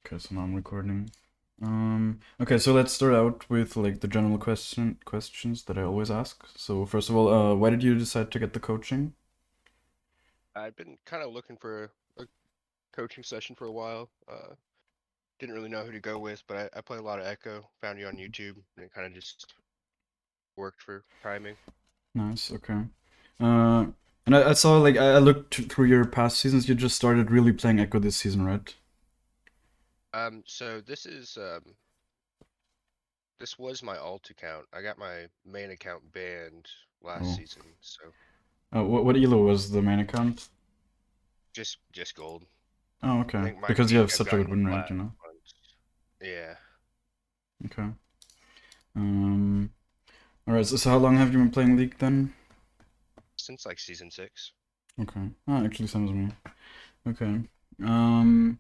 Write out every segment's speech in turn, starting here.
Okay, so now I'm recording. Okay, so let's start out with like the general questions that I always ask. So first of all, why did you decide to get the coaching? I'd been kind of looking for a coaching session for a while. Didn't really know who to go with, but I play a lot of Echo. Found you on YouTube, and it kind of just worked for timing. Nice, okay. Uh, and I saw like I looked through your past seasons. You just started really playing Echo this season, right? So this was my alt account. I got my main account banned last Oh, season, so what elo was the main account? just gold. Oh, I okay. think my Because you peak have I've such a good gotten to win rate, plat you know. once. Yeah, Okay. Um. All right. So how long have you been playing League then? since like season 6. Okay. Ah, actually, same as me. Okay. Um.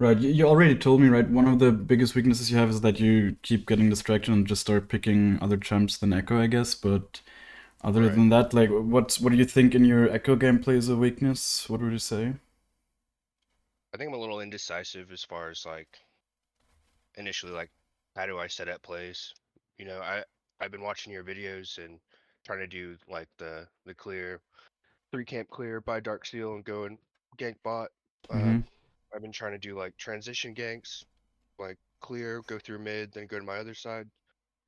Right, you already told me, right? One of the biggest weaknesses you have is that you keep getting distracted and just start picking other champs than Echo, I guess. But other Right. than that, like, what do you think in your Echo gameplay is a weakness? What would you say? I think I'm a little indecisive as far as like initially like how do I set up plays? I've been watching your videos and trying to do like the clear 3 camp clear by dark seal and go and gank bot. Mm-hmm. I've been trying to do like transition ganks, like clear, go through mid, then go to my other side.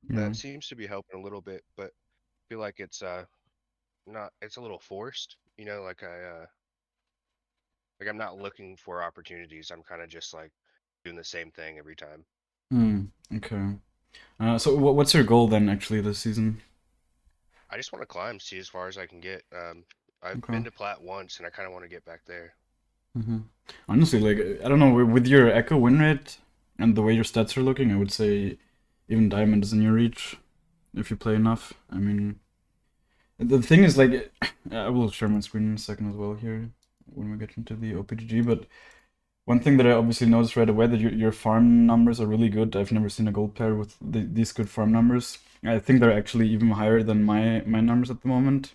Yeah. That seems to be helping a little bit, but I feel like it's not it's a little forced. Like I'm not looking for opportunities. I'm kind of just like doing the same thing every time. Hmm. Okay. So what's your goal then, actually, this season? I just want to climb, see as far as I can get. I've Okay. been to plat once, and I kind of want to get back there. Mm-hmm. Honestly, like, I don't know, with your Echo win rate and the way your stats are looking, I would say even Diamond is in your reach if you play enough. I mean, the thing is, like, I will share my screen in a second as well here when we get into the OPGG. But one thing that I obviously noticed right away that your farm numbers are really good. I've never seen a gold player with these good farm numbers. I think they're actually even higher than my numbers at the moment.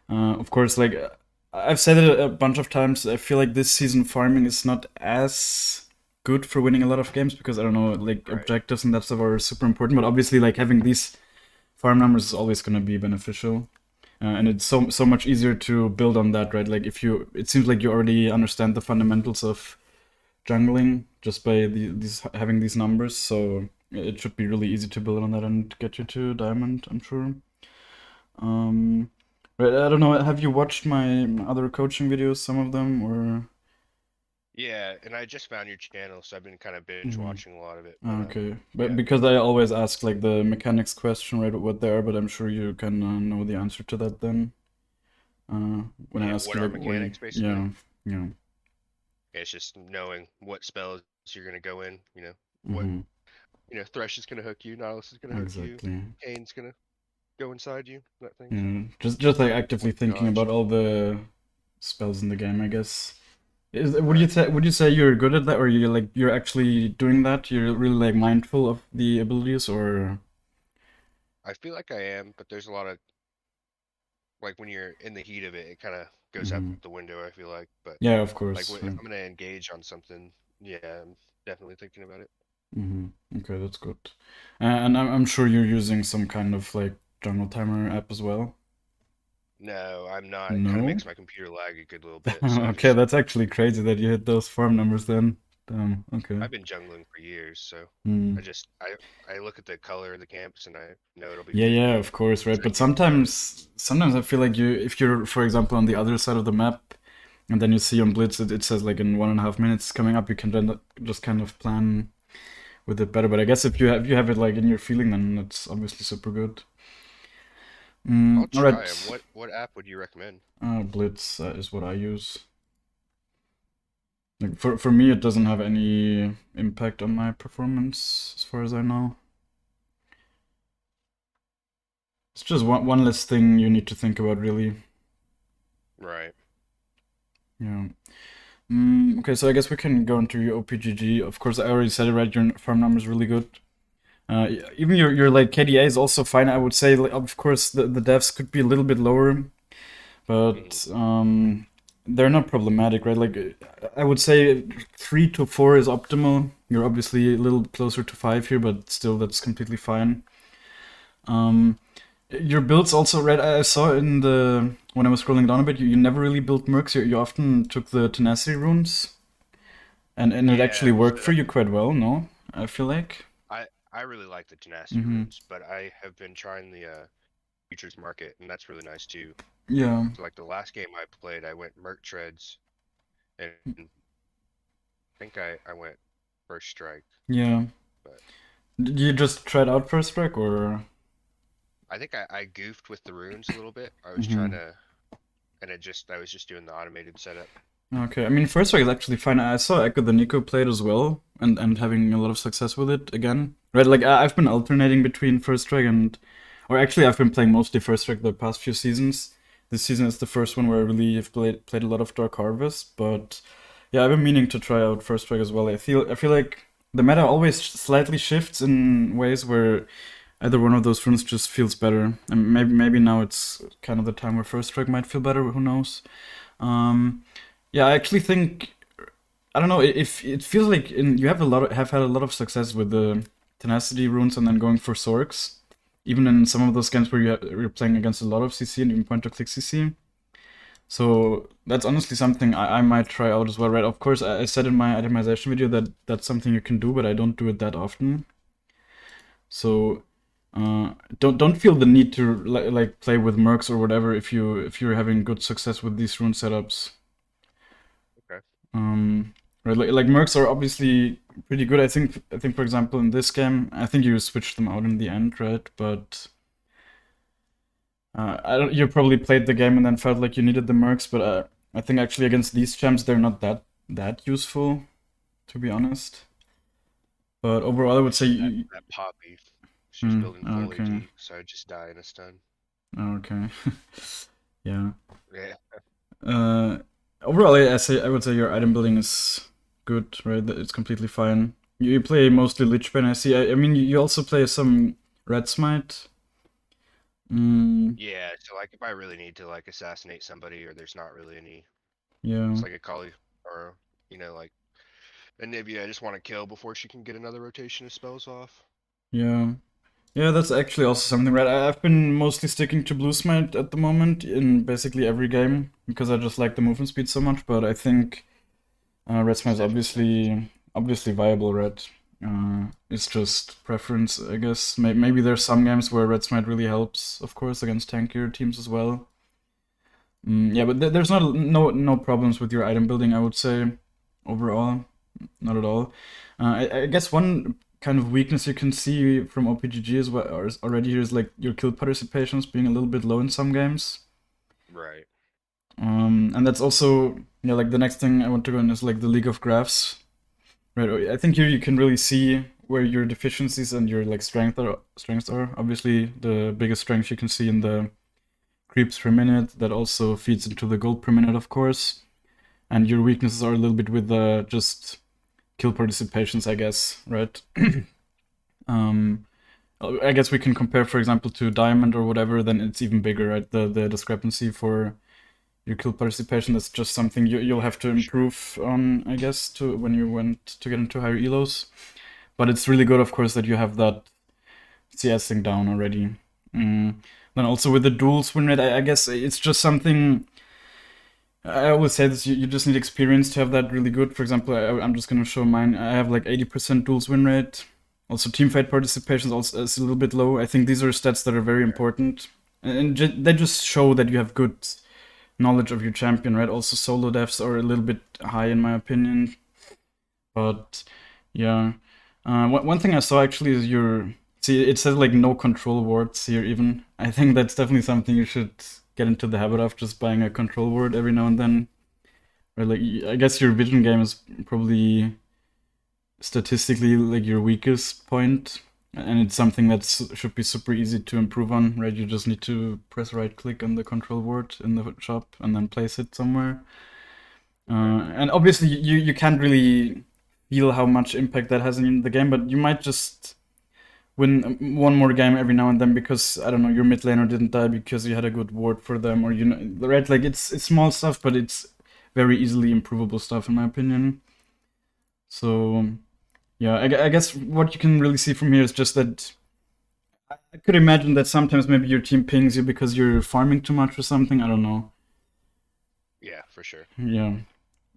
Of course, like I've said it a bunch of times, I feel like this season farming is not as good for winning a lot of games because I don't know, like Right. objectives and that stuff are super important. But obviously, like having these farm numbers is always going to be beneficial. And it's so much easier to build on that, right? Like if you, it seems like you already understand the fundamentals of jungling just by these having these numbers. So it should be really easy to build on that and get you to diamond, I'm sure. Um, right, I don't know. Have you watched my other coaching videos, some of them, or? Yeah, and I just found your channel, so I've been kind of binge Mhm. watching a lot of it. But Okay, but yeah, because I always ask like the mechanics question, right, what they are, but I'm sure you can know the answer to that then. When I yeah. ask What you are like what you, mechanics basically? yeah, yeah. Yeah, it's just knowing what spells you're gonna go in. What Mm-hmm. Thresh is gonna hook you, Nautilus is gonna hook you, Exactly. Kane's gonna go inside you, that thing. So, Yeah, just like actively what thinking dodge? about all the spells in the game, I guess. Right. Would you say you're good at that, or you're actually doing that? You're really like mindful of the abilities, or? I feel like I am, but there's a lot of like when you're in the heat of it, it kind of goes out Hmm. the window. I feel like, but Yeah, of like course. if Right. I'm gonna engage on something, yeah, I'm definitely thinking about it. Hmm. Okay, that's good. And I'm sure you're using some kind of like jungle timer app as well. No, I'm not. It kind of No? makes my computer lag a good little bit, so I Okay, just that's actually crazy that you hit those farm numbers then. Damn, okay. I've been jungling for years, so Hmm. I just I look at the color of the camps and I know it'll be Yeah, yeah, 50 of course, once right? I But get into it. sometimes I feel like if you're, for example, on the other side of the map, and then you see on Blitz it says like in 1.5 minutes coming up, you can then just kind of plan with it better. But I guess if you have it like in your feeling, then it's obviously super good. I'll All try them. right, What app would you recommend? Blitz is what I use. Like for me, it doesn't have any impact on my performance, as far as I know. It's just one less thing you need to think about, really. Right. Yeah. Okay, so I guess we can go into your OPGG. Of course, I already said it right. Your farm number is really good. Even your like KDA is also fine. I would say, like, of course, the devs could be a little bit lower, Hmm. but they're not problematic, right? Like I would say 3 to 4 is optimal. You're obviously a little closer to 5 here, but still that's completely fine. Um, your builds also, right? I saw in the when I was scrolling down a bit, you never really built mercs. You often took the tenacity runes, and it Yeah, actually worked so for you quite well. No, I feel like. I really like the tenacity Mm-hmm. runes, but I have been trying the futures market, and that's really nice too. Yeah, So like the last game I played, I went Merc Treads, and I think I went First Strike, yeah. but Did you just try it out first track or? I think I goofed with the runes a little bit. I was trying Mm-hmm. to, and I was just doing the automated setup. Okay, I mean, first strike is actually fine. I saw Ekko the Nico played as well, and having a lot of success with it again. Right, like I've been alternating between first strike and, or actually I've been playing mostly first strike the past few seasons. This season is the first one where I really have played a lot of Dark Harvest, but yeah, I've been meaning to try out first strike as well. I feel like the meta always slightly shifts in ways where either one of those runes just feels better, and maybe now it's kind of the time where first strike might feel better. Who knows? Um, yeah, I actually think I don't know if it feels like you have had a lot of success with the tenacity runes and then going for Sorks, even in some of those games where you're playing against a lot of CC and even point to click CC. So that's honestly something I might try out as well, right? Of course, I said in my itemization video that that's something you can do, but I don't do it that often. So don't feel the need to like play with mercs or whatever if you're having good success with these rune setups. Okay. Um, right, like mercs are obviously pretty good. I think for example in this game, I think you switched them out in the end, right? But I don't. You probably played the game and then felt like you needed the mercs, but I think actually against these champs they're not that useful, to be honest. But overall, I would say. That Poppy, she was building full Okay, AD, so I just die in a stun. okay, yeah. Yeah. Uh, Overall, I would say your item building is good, right? That it's completely fine. You play mostly Lich Bane, I see. I mean, you also play some Red Smite. Mm, Yeah, so like if I really need to like assassinate somebody or there's not really any, yeah, it's like a Kali or like a Nibia I just want to kill before she can get another rotation of spells off. yeah. Yeah, that's actually also something, right? I've been mostly sticking to Blue Smite at the moment in basically every game because I just like the movement speed so much, but I think Red Smite It's is definitely nice. obviously viable, right? It's just preference, I guess. Maybe there's some games where Red Smite really helps, of course, against tankier teams as well. Yeah, but there's not no problems with your item building, I would say, overall, not at all. I guess one kind of weakness you can see from OPGG is what or is already here is like your kill participations being a little bit low in some games. Right. And that's also yeah, like the next thing I want to go in is like the League of Graphs. Right. I think here you can really see where your deficiencies and your like strengths are. Obviously, the biggest strength you can see in the creeps per minute. That also feeds into the gold per minute, of course. And your weaknesses are a little bit with the just kill participations, I guess. Right. um, I guess we can compare, for example, to Diamond or whatever. Then it's even bigger, right? The discrepancy for your kill participation. That's just something you'll Yeah, have to for sure. improve on, I guess, to when you went to get into higher elos. But it's really good, of course, that you have that CS thing down already. Mm. Then also with the duels win rate, I guess it's just something. I always say this: you just need experience to have that really good. For example, I'm just gonna show mine. I have like 80% duels win rate. Also, teamfight participation is also is a little bit low. I think these are stats that are very Okay. important, and they just show that you have good knowledge of your champion, right? Also, solo devs are a little bit high in my opinion. But yeah, one thing I saw actually is your see it says like no control wards here even. I think that's definitely something you should get into the habit of just buying a control ward every now and then. Or like I guess your vision game is probably statistically like your weakest point, and it's something that should be super easy to improve on, right? You just need to press right click on the control ward in the shop and then place it somewhere. Okay. And obviously, you can't really feel how much impact that has in the game, but you might just win one more game every now and then because I don't know your mid laner didn't die because you had a good ward for them, or right? Like it's small stuff, but it's very easily improvable stuff in my opinion. So yeah, I guess what you can really see from here is just that I could imagine that sometimes maybe your team pings you because you're farming too much or something. I don't know. Yeah, for sure. Yeah.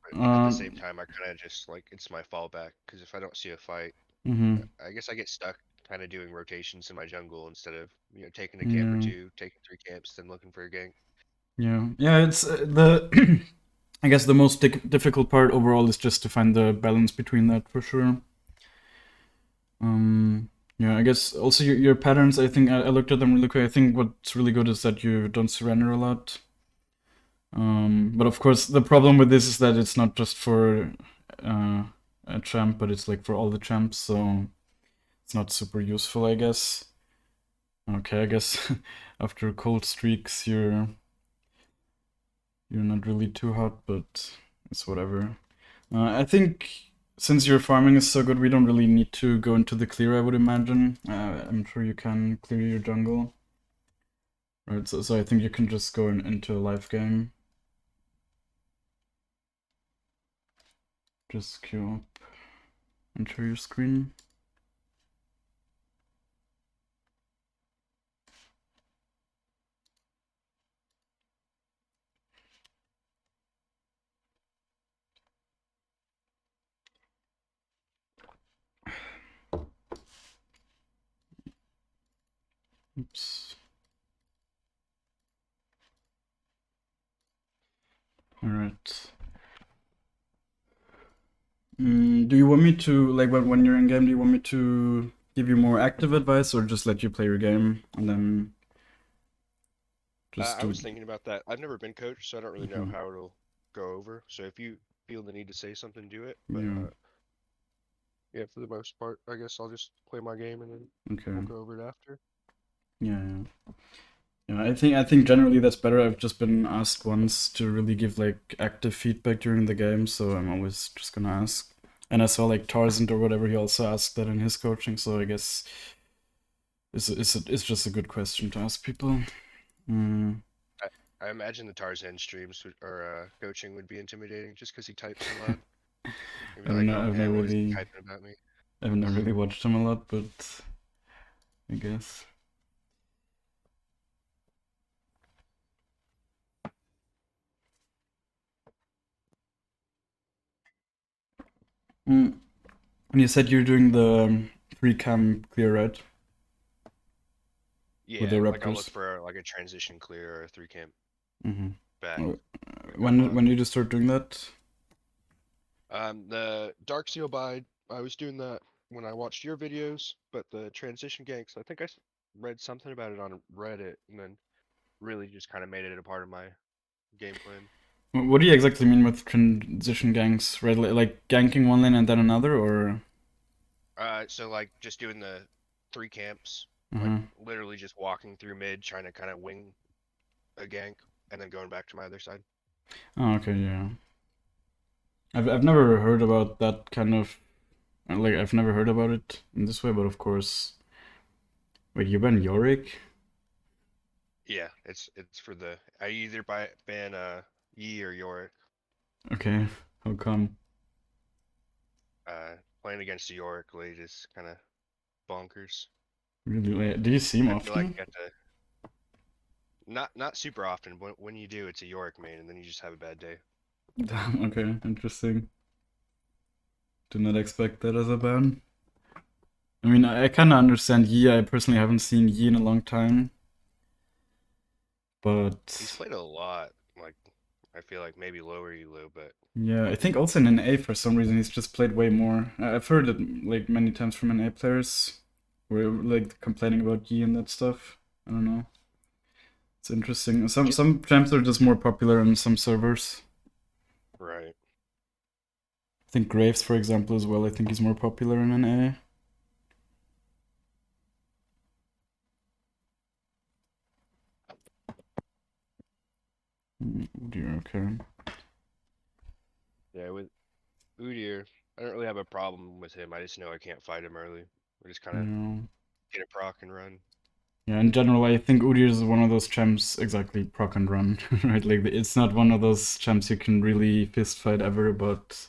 But at the Uh, same time, I kind of just like it's my fallback because if I don't see a fight, mhm. I guess I get stuck kind of doing rotations in my jungle instead of taking a camp or Yeah. two, taking three camps, then looking for a gank. Yeah. Yeah. It's the. I guess the most difficult part overall is just to find the balance between that for sure. Um. Yeah. I guess also your patterns. I think I looked at them really quick. I think what's really good is that you don't surrender a lot. But of course, the problem with this is that it's not just for uh, a champ, but it's like for all the champs, so it's not super useful, I guess. Okay, I guess after cold streaks, you're not really too hot, but it's whatever. I think since your farming is so good, we don't really need to go into the clear, I would imagine. I'm sure you can clear your jungle. Right, so I think you can just go into a live game. Just queue up and share your screen. Oops. All right. Do you want me to, like, when you're in game, do you want me to give you more active advice or just let you play your game and then just I do? was thinking about that. I've never been coached, so I don't really know Okay. how it'll go over. So if you feel the need to say something, do it. But Yeah. yeah, for the most part, I guess I'll just play my game and then we'll Okay. go over it after. Yeah, yeah. Yeah, I think generally that's better. I've just been asked once to really give like active feedback during the game, so I'm always just gonna ask. And I saw like Tarzan or whatever, he also asked that in his coaching, so I guess it's just a good question to ask people. Mm, I imagine the Tarzan streams or coaching would be intimidating just because he types so loud. You'd be I don't like, know. oh man, what is he typing about me? I've never really watched him a lot, but I guess. Mm. And you said you're doing the three cam clear, right? With the Yeah, like I'll look Raptors. for like a transition clear or a three camp back Mm-hmm. a couple When of. did you start doing that? The Dark Seal Bide, I was doing that when I watched your videos, but the transition ganks, I think read something about it on Reddit and then really just kind of made it a part of my game plan. What do you exactly mean with transition ganks? Right, like ganking one lane and then another, or? So like just doing the three camps, like Uh-huh. literally just walking through mid, trying to kind of wing a gank, and then going back to my other side. Oh, okay, yeah. I've never heard about that kind of like I've never heard about it in this way, but of course. Wait, you ban Yorick? Yeah, it's for the I either ban Yi or Yorick. Okay, how come? Playing against the Yorick late is kind of bonkers. Really late. Do you see him I feel like often? you got to not super often. When you do, it's a Yorick main, and then you just have a bad day. Damn, okay, interesting. Do not expect that as a ban. I mean, I kind of understand Yi. I personally haven't seen Yi in a long time, He's but played a lot. Like I feel like maybe lower elo, but yeah, I think also in an A for some reason he's just played way more. I've heard it like many times from an A players, who are like complaining about Yi and that stuff. I don't know. It's interesting. just Some champs are just more popular on some servers. right. I think Graves, for example, as well. I think he's more popular in an A. Oh dear, okay. Yeah, with Udyr, I don't really have a problem with him. I just know I can't fight him early. We just kind of Yeah. get a proc and run. Yeah, in general, I think Udyr is one of those champs exactly proc and run, right? Like it's not one of those champs you can really fist fight ever, but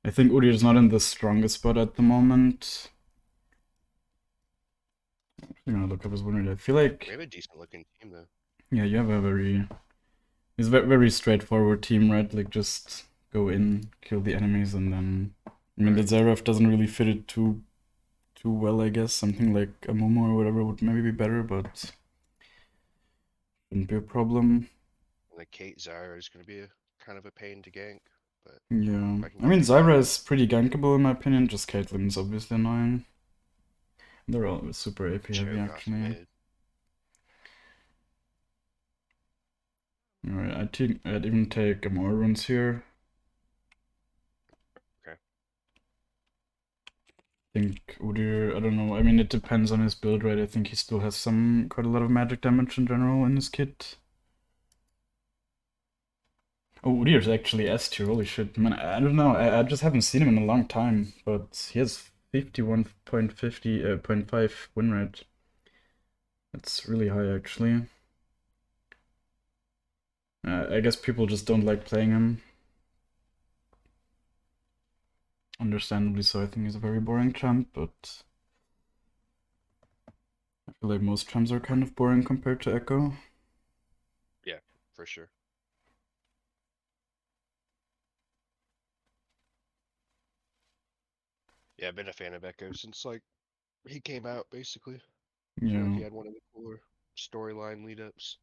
I think Udyr is not in the strongest spot at the moment. I'm gonna look up his win rate. I feel like We have a decent looking team though. yeah, you have a very it's very very straightforward team, right? Like just go in, kill the enemies, and then I mean the Right. Zeref doesn't really fit it too well, I guess. Something like a Momo or whatever would maybe be better, but shouldn't be a problem. And the Kate Zyra is going to be a kind of a pain to gank, but Yeah, if I can I get mean the Zyra Caitlyn, is pretty gankable in my opinion. Just Caitlyn's obviously annoying. They're all super AP heavy choke off actually. mid. Alright, I'd even take more runes here. Okay. I think Udyr, I don't know. I mean, it depends on his build, right? I think he still has quite a lot of magic damage in general in his kit. Oh, Udyr's actually S tier. Holy shit, man! I don't know. I just haven't seen him in a long time, but he has 51.5 win rate. That's really high, actually. I guess people just don't like playing him. Understandably so. I think he's a very boring champ, but I feel like most champs are kind of boring compared to Ekko. Yeah, for sure. Yeah, I've been a fan of Echo since like he came out basically. I feel like Yeah, he had one of the cooler storyline lead ups.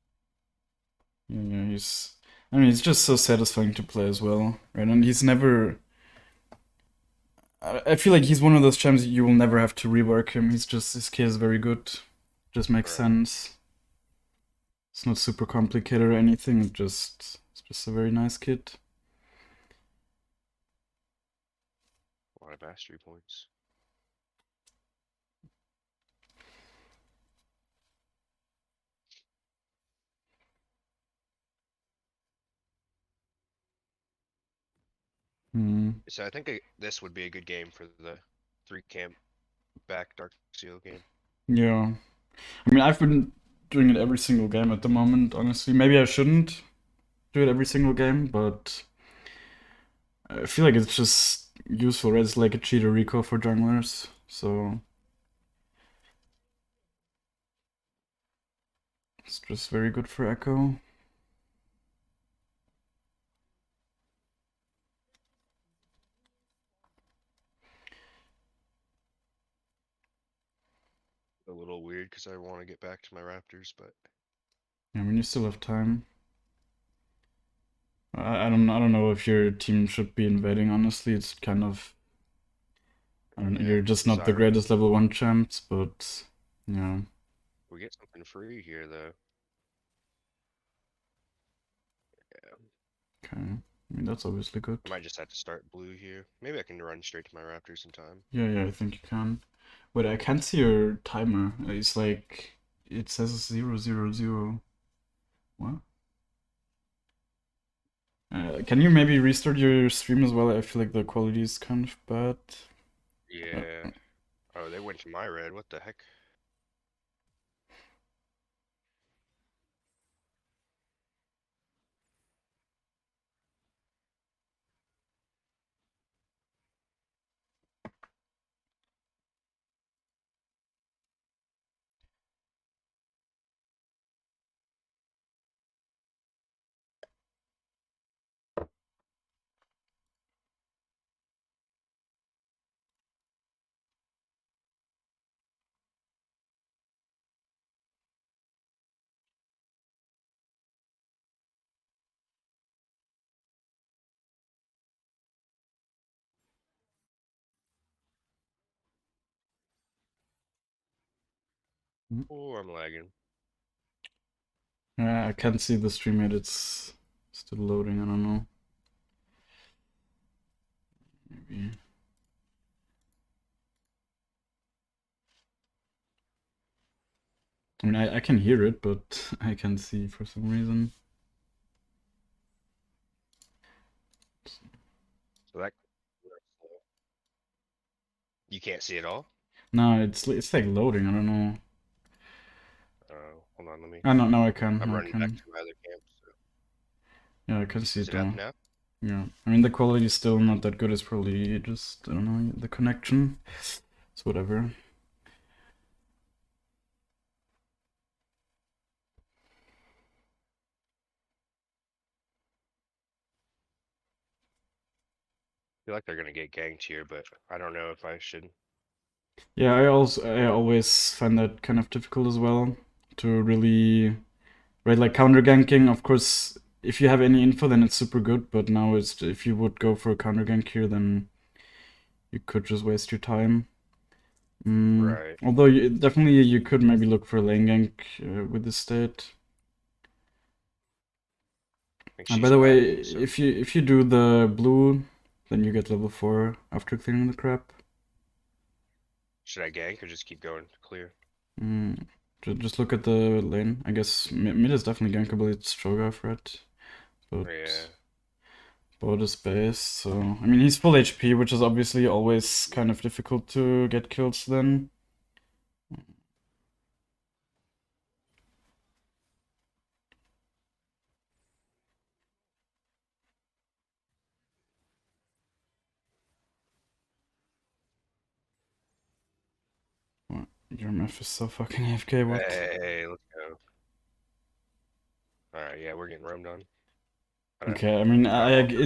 yeah, he's. I mean, he's just so satisfying to play as well, right? And he's never. I feel like he's one of those champs you will never have to rework him. He's just his kit is very good. Just makes Right. sense. It's not super complicated or anything. It's just a very nice kit. A lot of mastery points. Hmm. So I think this would be a good game for the 3 camp back Dark Seal game. Yeah. I mean, I've been doing it every single game at the moment. Honestly, maybe I shouldn't do it every single game, but I feel like it's just useful, right? It's like a cheater recall for junglers, so it's just very good for Echo. A little weird because I want to get back to my Raptors, but I mean, you still have time. I don't know if your team should be invading. Honestly, it's kind of I don't know. yeah, You're just not the Zyra. greatest level one champs, but yeah. We get something free here though. Yeah, Okay. I mean, that's obviously good. I might just have to start blue here. Maybe I can run straight to my Raptors in time. Yeah, yeah, I think you can. Wait, I can't see your timer. It's like it says 000. What? Can you maybe restart your stream as well? I feel like the quality is kind of bad. Yeah. Oh, they went to my red. What the heck? Oh, I'm lagging. I can't see the stream yet. It's still loading. I don't know. Maybe. I mean, I can hear it, but I can't see for some reason. So that you can't see it all. No, it's like loading. I don't know. Hold on, let me. I don't know. I can. I'm I running back can. to my other camp. So. Yeah, I can see Is it it up now. now? Yeah, I mean the quality is still not that good. It's probably just I don't know the connection. It's whatever. I feel like they're gonna get ganked here, but I don't know if I should. Yeah, I always find that kind of difficult as well to really right like counter ganking. Of course, if you have any info, then it's super good. But now it's if you would go for a counter gank here, then you could just waste your time. Right. Although definitely you could maybe look for a lane gank with this state. I think And by she's the way, backing. So if you do the blue, then you get level 4 after clearing the crap. should I gank or just keep going clear? Mm, just look at the lane. I guess mid is definitely gankable. It's Cho'Gath, right? Yeah. But both is base, so I mean he's full HP, which is obviously always kind of difficult to get kills then. What? Your MF is so fucking AFK, what? Hey, let's go. All right, yeah, we're getting roamed on. Okay, I mean I'm not falling for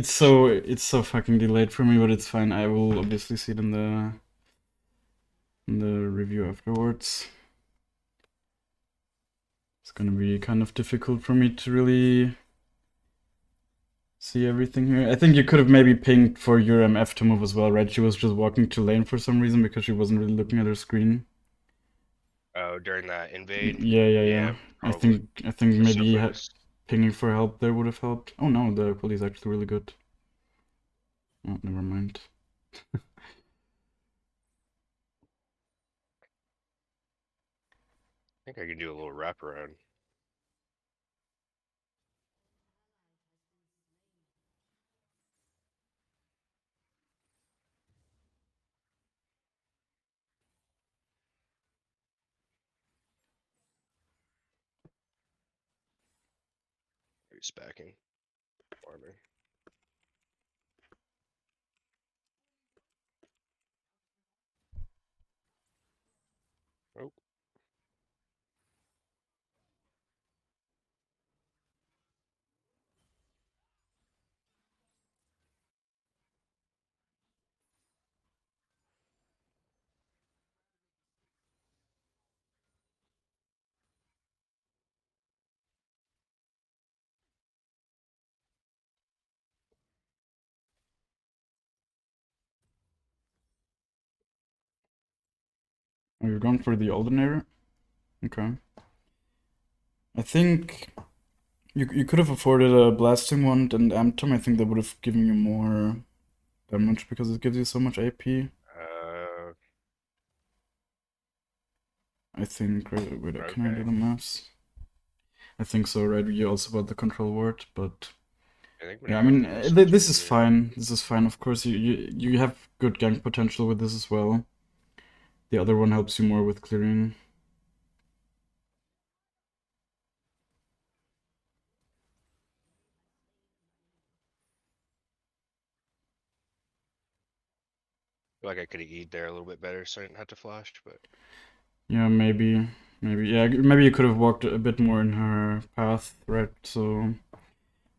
it's so fucking delayed for me, but it's fine. I will obviously see it in the review afterwards. It's gonna be kind of difficult for me to really see everything here. I think you could have maybe pinged for your MF to move as well, right? She was just walking to lane for some reason because she wasn't really looking at her screen. Oh, during that invade? Yeah. Yeah, probably. I think We're so maybe focused. pinging for help there would have helped. Oh no, the quality is actually really good. Oh, never mind. I think I can do a little wraparound. He's backing. Farming. Oh, Oh, you're going for the alternator? Okay. I think you could have afforded a blasting wand and Amptom. I think that would have given you more damage because it gives you so much AP. uh, I think. Wait, can I do okay. the maths? I think so, right? You also bought the control ward, but I think I'm yeah, gonna I go mean, for this and this jump is in. fine. This is fine. Of course, you have good gank potential with this as well. The other one helps you more with clearing. Feel like I could have eat there a little bit better so I didn't have to flash, but Yeah, maybe. Yeah, maybe you could have walked a bit more in her path, right? So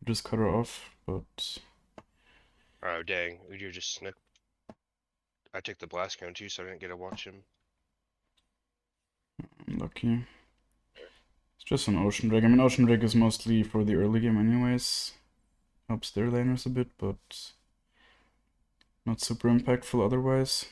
just cut her off. But oh dang, Udyr just snipped. I took the blast cone too, so I didn't get to watch him. lucky. It's just an Ocean Drag. I mean, Ocean Drag is mostly for the early game, anyways. Helps their laners a bit, but not super impactful otherwise.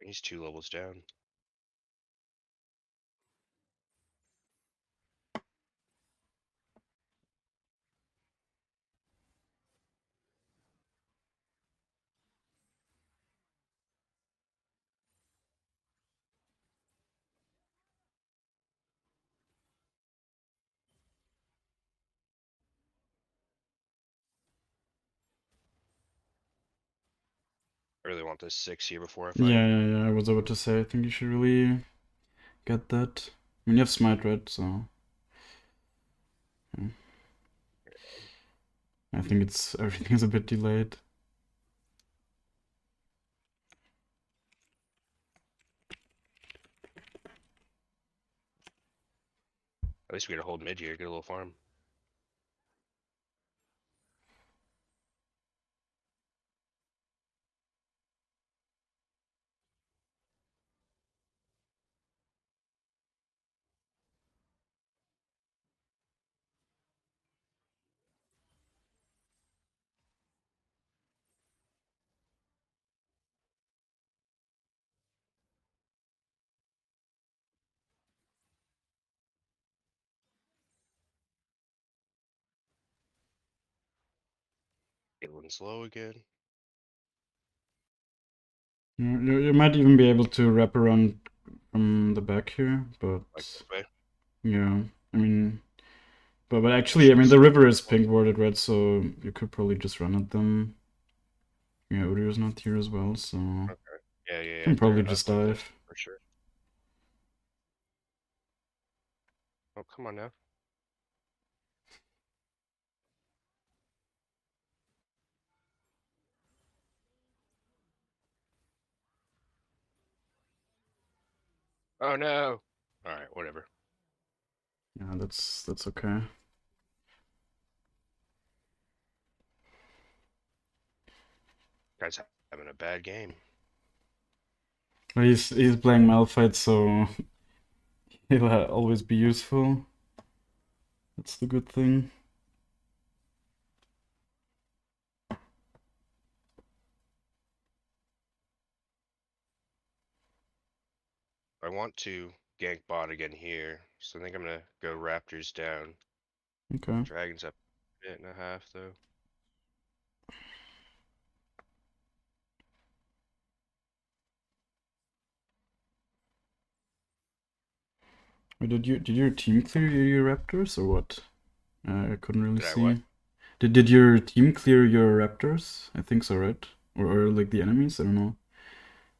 He's 2 levels down. really want this 6 here before I fight. Yeah. I was about to say, I think you should really get that. I mean, you have smite, right? So yeah. I think it's everything's a bit delayed. At least we gotta hold mid here, get a little farm. Caitlin's low again. You might even be able to wrap around from the back here, but Like this way. yeah, I mean, but I actually, I should mean, the river is well, pink warded, right? So you could probably just run at them. Yeah, Urio's not here as well, so okay. Yeah. can probably They're up just on this dive. for sure. Oh, come on now. Oh no. Alright, whatever. Yeah, that's okay. Guy's having a bad game. But he's playing Malphite, so he'll always be useful. That's the good thing. I want to gank bot again here, so I think I'm gonna go Raptors down. Okay. Dragon's up a minute and a half though. Wait, did your team clear your Raptors or what? I couldn't really Did I what? see. Did your team clear your Raptors? I think so, right? Or like the enemies? I don't know.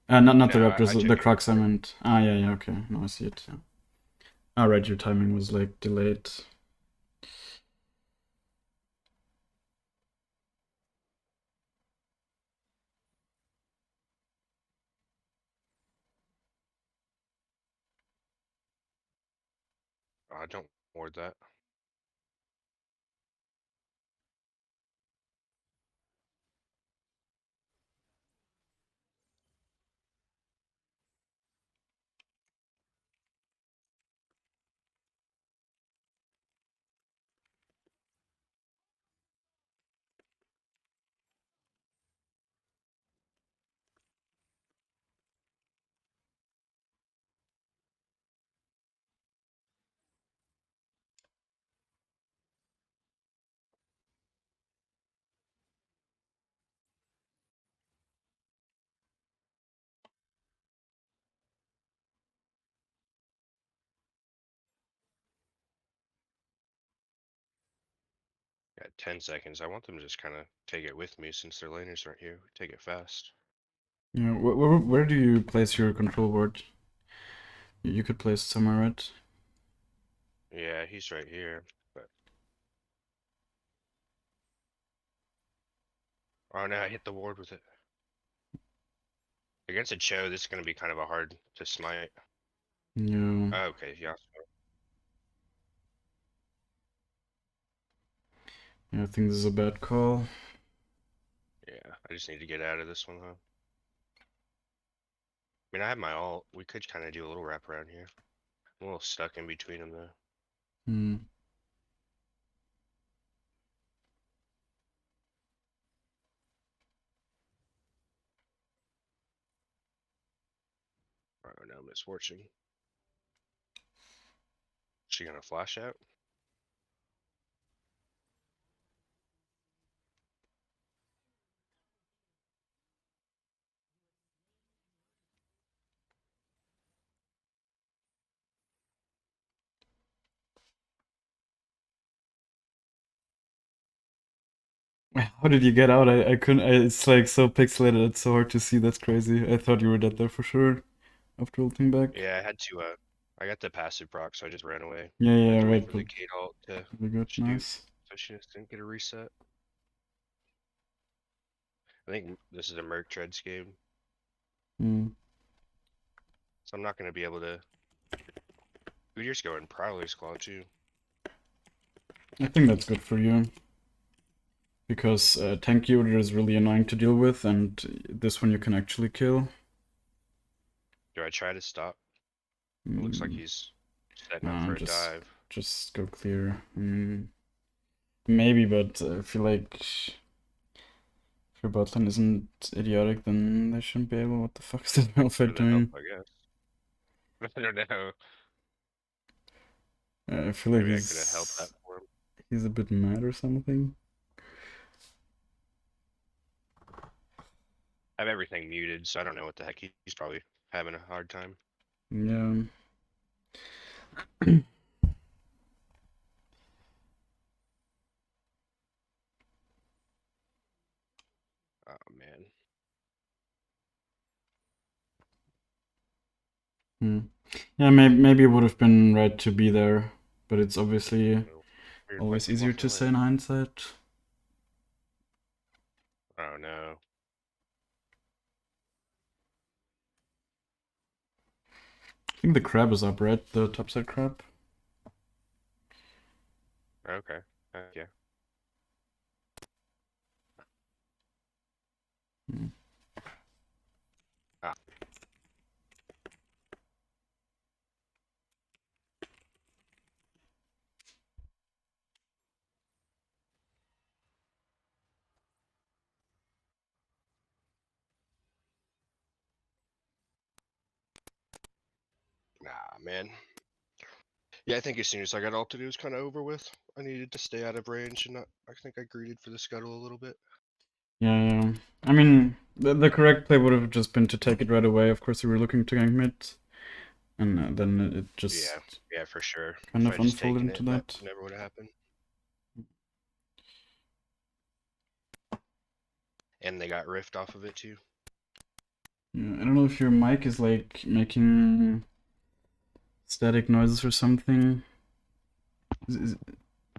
Not the No, I Raptors, took the it Crocs I before. meant. Ah, yeah, okay. No, I see it. Yeah. Ah, right, your timing was like delayed. Don't ward that. Got 10 seconds. I want them to just kind of take it with me since their laners aren't here. Take it fast. Yeah, where do you place your control ward? You could place it somewhere, right? Yeah, he's right here. But oh no, I hit the ward with it. Against a Cho, this is gonna be kind of a hard to smite. Yeah. Oh, okay, yeah. Yeah, I think this is a bad call. Yeah, I just need to get out of this one, huh? I mean, I have my ult. We could kind of do a little wrap around here. I'm a little stuck in between them, though. Hmm. Oh no, misfortune. She gonna flash out? How did you get out? I couldn't. It's like so pixelated. It's so hard to see. That's crazy. I thought you were dead there for sure after ulting back. Yeah, I had to. I got the passive proc, so I just ran away. Yeah, I had yeah, to wait right. for But the Kate ult to very good. shoot, Nice. so she just didn't get a reset. I think this is a Merc Treads game, Hmm. so I'm not gonna be able to. Ooh, you're just going Prowler's Claw too. I think that's good for you because tank Yoder is really annoying to deal with, and this one you can actually kill. Do I try to stop? It looks like Mm, he's setting up no, for a dive. just go clear. Maybe, but I feel like if your bot lane isn't idiotic, then they shouldn't be able. What the fuck is that Malphite For the help, doing? I guess. I don't know. I feel like Maybe I could have helped that for him. he's a bit mad or something. I have everything muted, so I don't know what the heck he's probably having a hard time. Yeah. Oh man. Hmm. Yeah, maybe it would have been right to be there, but it's obviously Weird always white came easier off the to say lane. in hindsight. Oh no. I think the crab is up, right? The topside crab. Okay. Yeah. Hmm. Ah, nah, man. Yeah, I think as soon as I got ulted, it was kind of over with. I needed to stay out of range, and not, I think I greeted for the scuttle a little bit. Yeah, yeah. I mean, the correct play would have just been to take it right away. Of course, we were looking to gank mid, and then it Yeah, just yeah, for sure. kind If of I just unfolded taken into it, that that. never would have happened. And they got rift off of it too. Yeah, I don't know if your mic is like making static noises or something.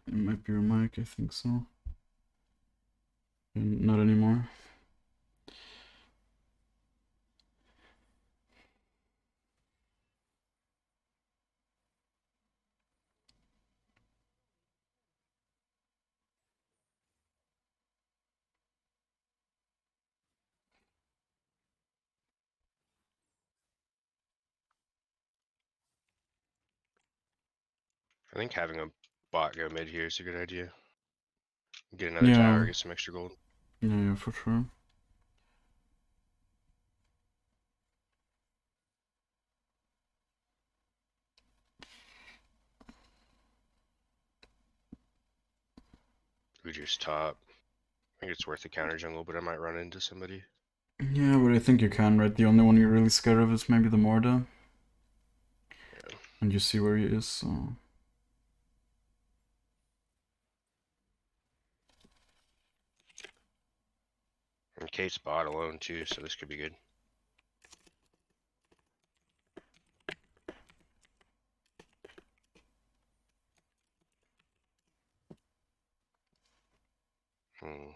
It might be your mic, I think so. Not anymore. I think having a bot go mid here is a good idea. Get another Yeah, tower, get some extra gold. yeah, for sure. We just top. I think it's worth a counter jungle, but I might run into somebody. Yeah, but I think you can, right? The only one you're really scared of is maybe the Morda. Yeah. And you see where he is, so... And Kate's bot alone too, so this could be good. Hmm.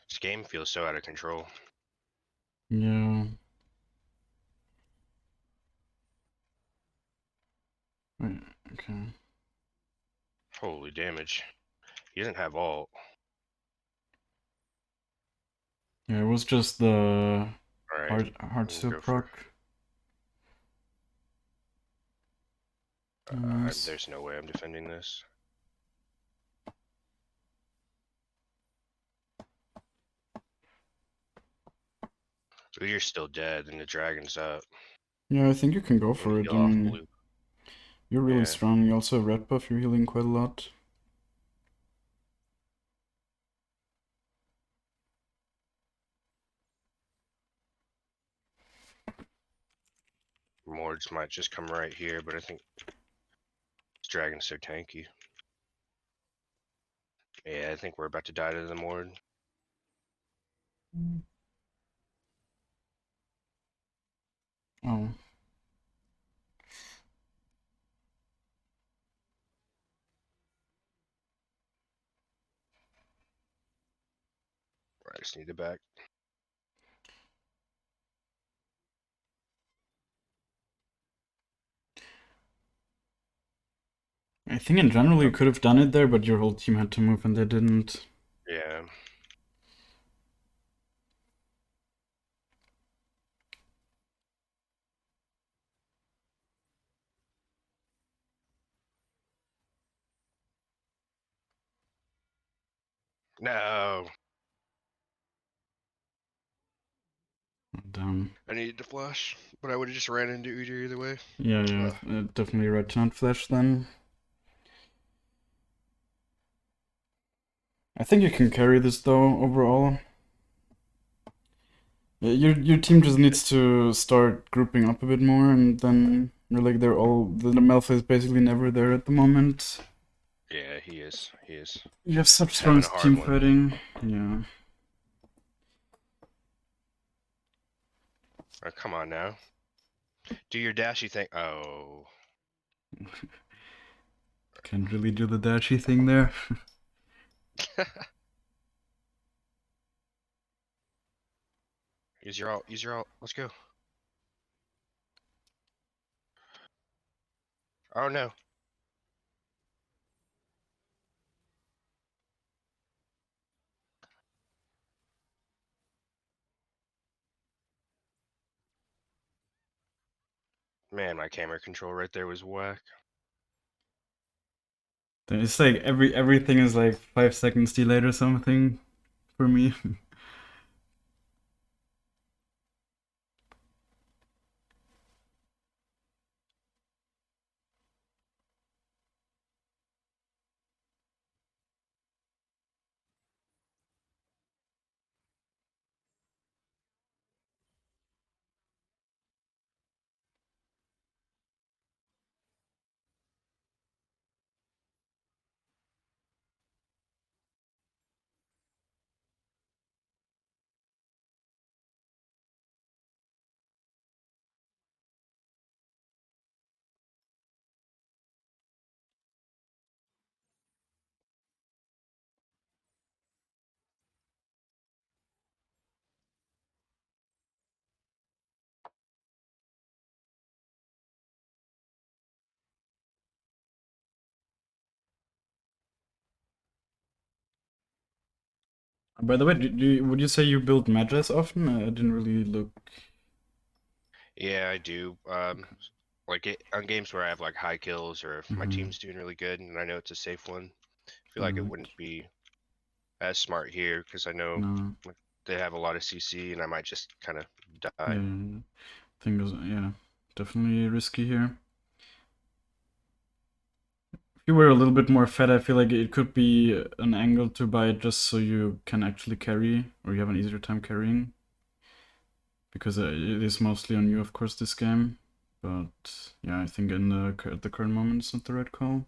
This game feels so out of control. Yeah. Wait, okay. Holy damage. He doesn't have ult. Yeah, it was just the Alright, hard we'll seal go for. proc. Nice. There's no way I'm defending this. But you're still dead, and the dragon's up. Yeah, I think you can go I'm gonna for it. heal I off mean, blue. you're really Yeah. strong. You also have red buff. You're healing quite a lot. Mords might just come right here, but I think this dragon's so tanky. Yeah, I think we're about to die to the Mord. Oh. I just need it back. I think in general you could have done it there, but your whole team had to move and they didn't. Yeah. No. Damn. I needed to flash, but I would have just ran into Udyr either way. Yeah, definitely right to not flash then. I think you can carry this though, overall. Your team just needs to start grouping up a bit more, and then like they're all the Malphite is basically never there at the moment. Yeah, he is. He is. You have such He's strong having a hard team one. fighting. Yeah. Oh, come on now. Do your dashy thing. Oh. Can't really do the dashy thing there. Use your ult. Use your ult. Let's go. Oh no. Man, my camera control right there was whack. It's like everything is like 5 seconds delayed or something for me. By the way, would you say you build Mages often? I didn't really look. Yeah, I do. Like on games where I have like high kills or if my team's doing really good and I know it's a safe one, I feel like it wouldn't be as smart here because I know No. like, they have a lot of CC and I might just kind of die. Yeah. Thing is, yeah, definitely risky here. If you were a little bit more fed, I feel like it could be an angle to buy it just so you can actually carry, or you have an easier time carrying. Because it is mostly on you, of course, this game. But yeah, I think at the current moment, it's not the right call.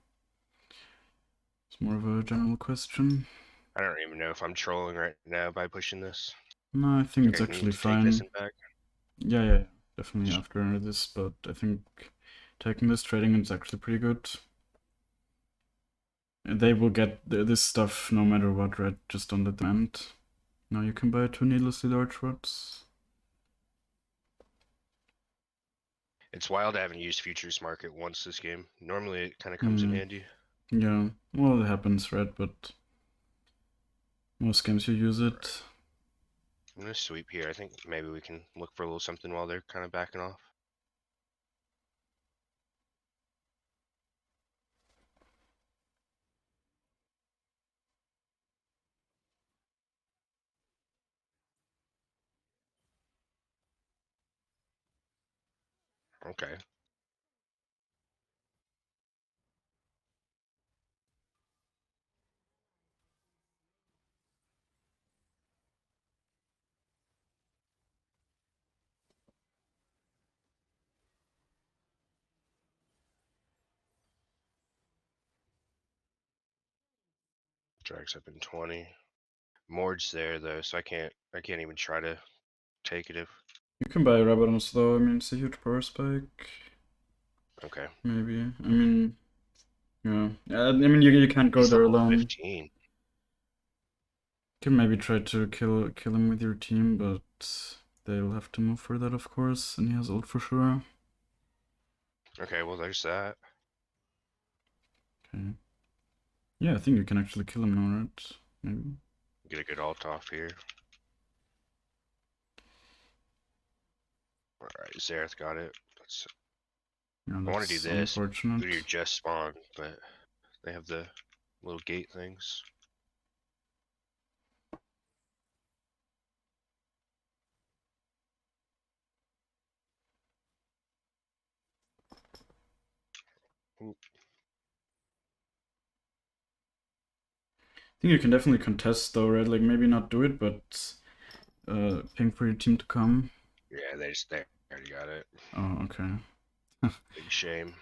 It's more of a general question. I don't even know if I'm trolling right now by pushing this. No, I think it's I need actually to take this fine. and back. Yeah, definitely after this, but I think taking this trading is actually pretty good. They will get this stuff no matter what, right? Just on the demand. Now you can buy 2 needlessly large rods. It's wild I haven't used futures market once this game. Normally it kind of comes in handy. Yeah, well, it happens, right? But most games you use it. Right. I'm gonna sweep here. I think maybe we can look for a little something while they're kind of backing off. Okay. Drags up in 20. Mord's there though, so I can't even try to take it if. You can buy Rabadons though. I mean, it's a huge power spike. Okay. Maybe. I mean, yeah. I mean, you can't go He's there level alone. 15. You can maybe try to kill him with your team, but they'll have to move for that, of course. And he has ult for sure. Okay, well there's that. Okay. Yeah, I think you can actually kill him now, right? Maybe. Get a good ult off here. Alright, Zareth got it. Yeah, I want to do that's this. unfortunate. Do your just spawn, but they have the little gate things. I think you can definitely contest though, right? Like maybe not do it, but ping for your team to come. Yeah, they already got it. Oh, okay. Big shame.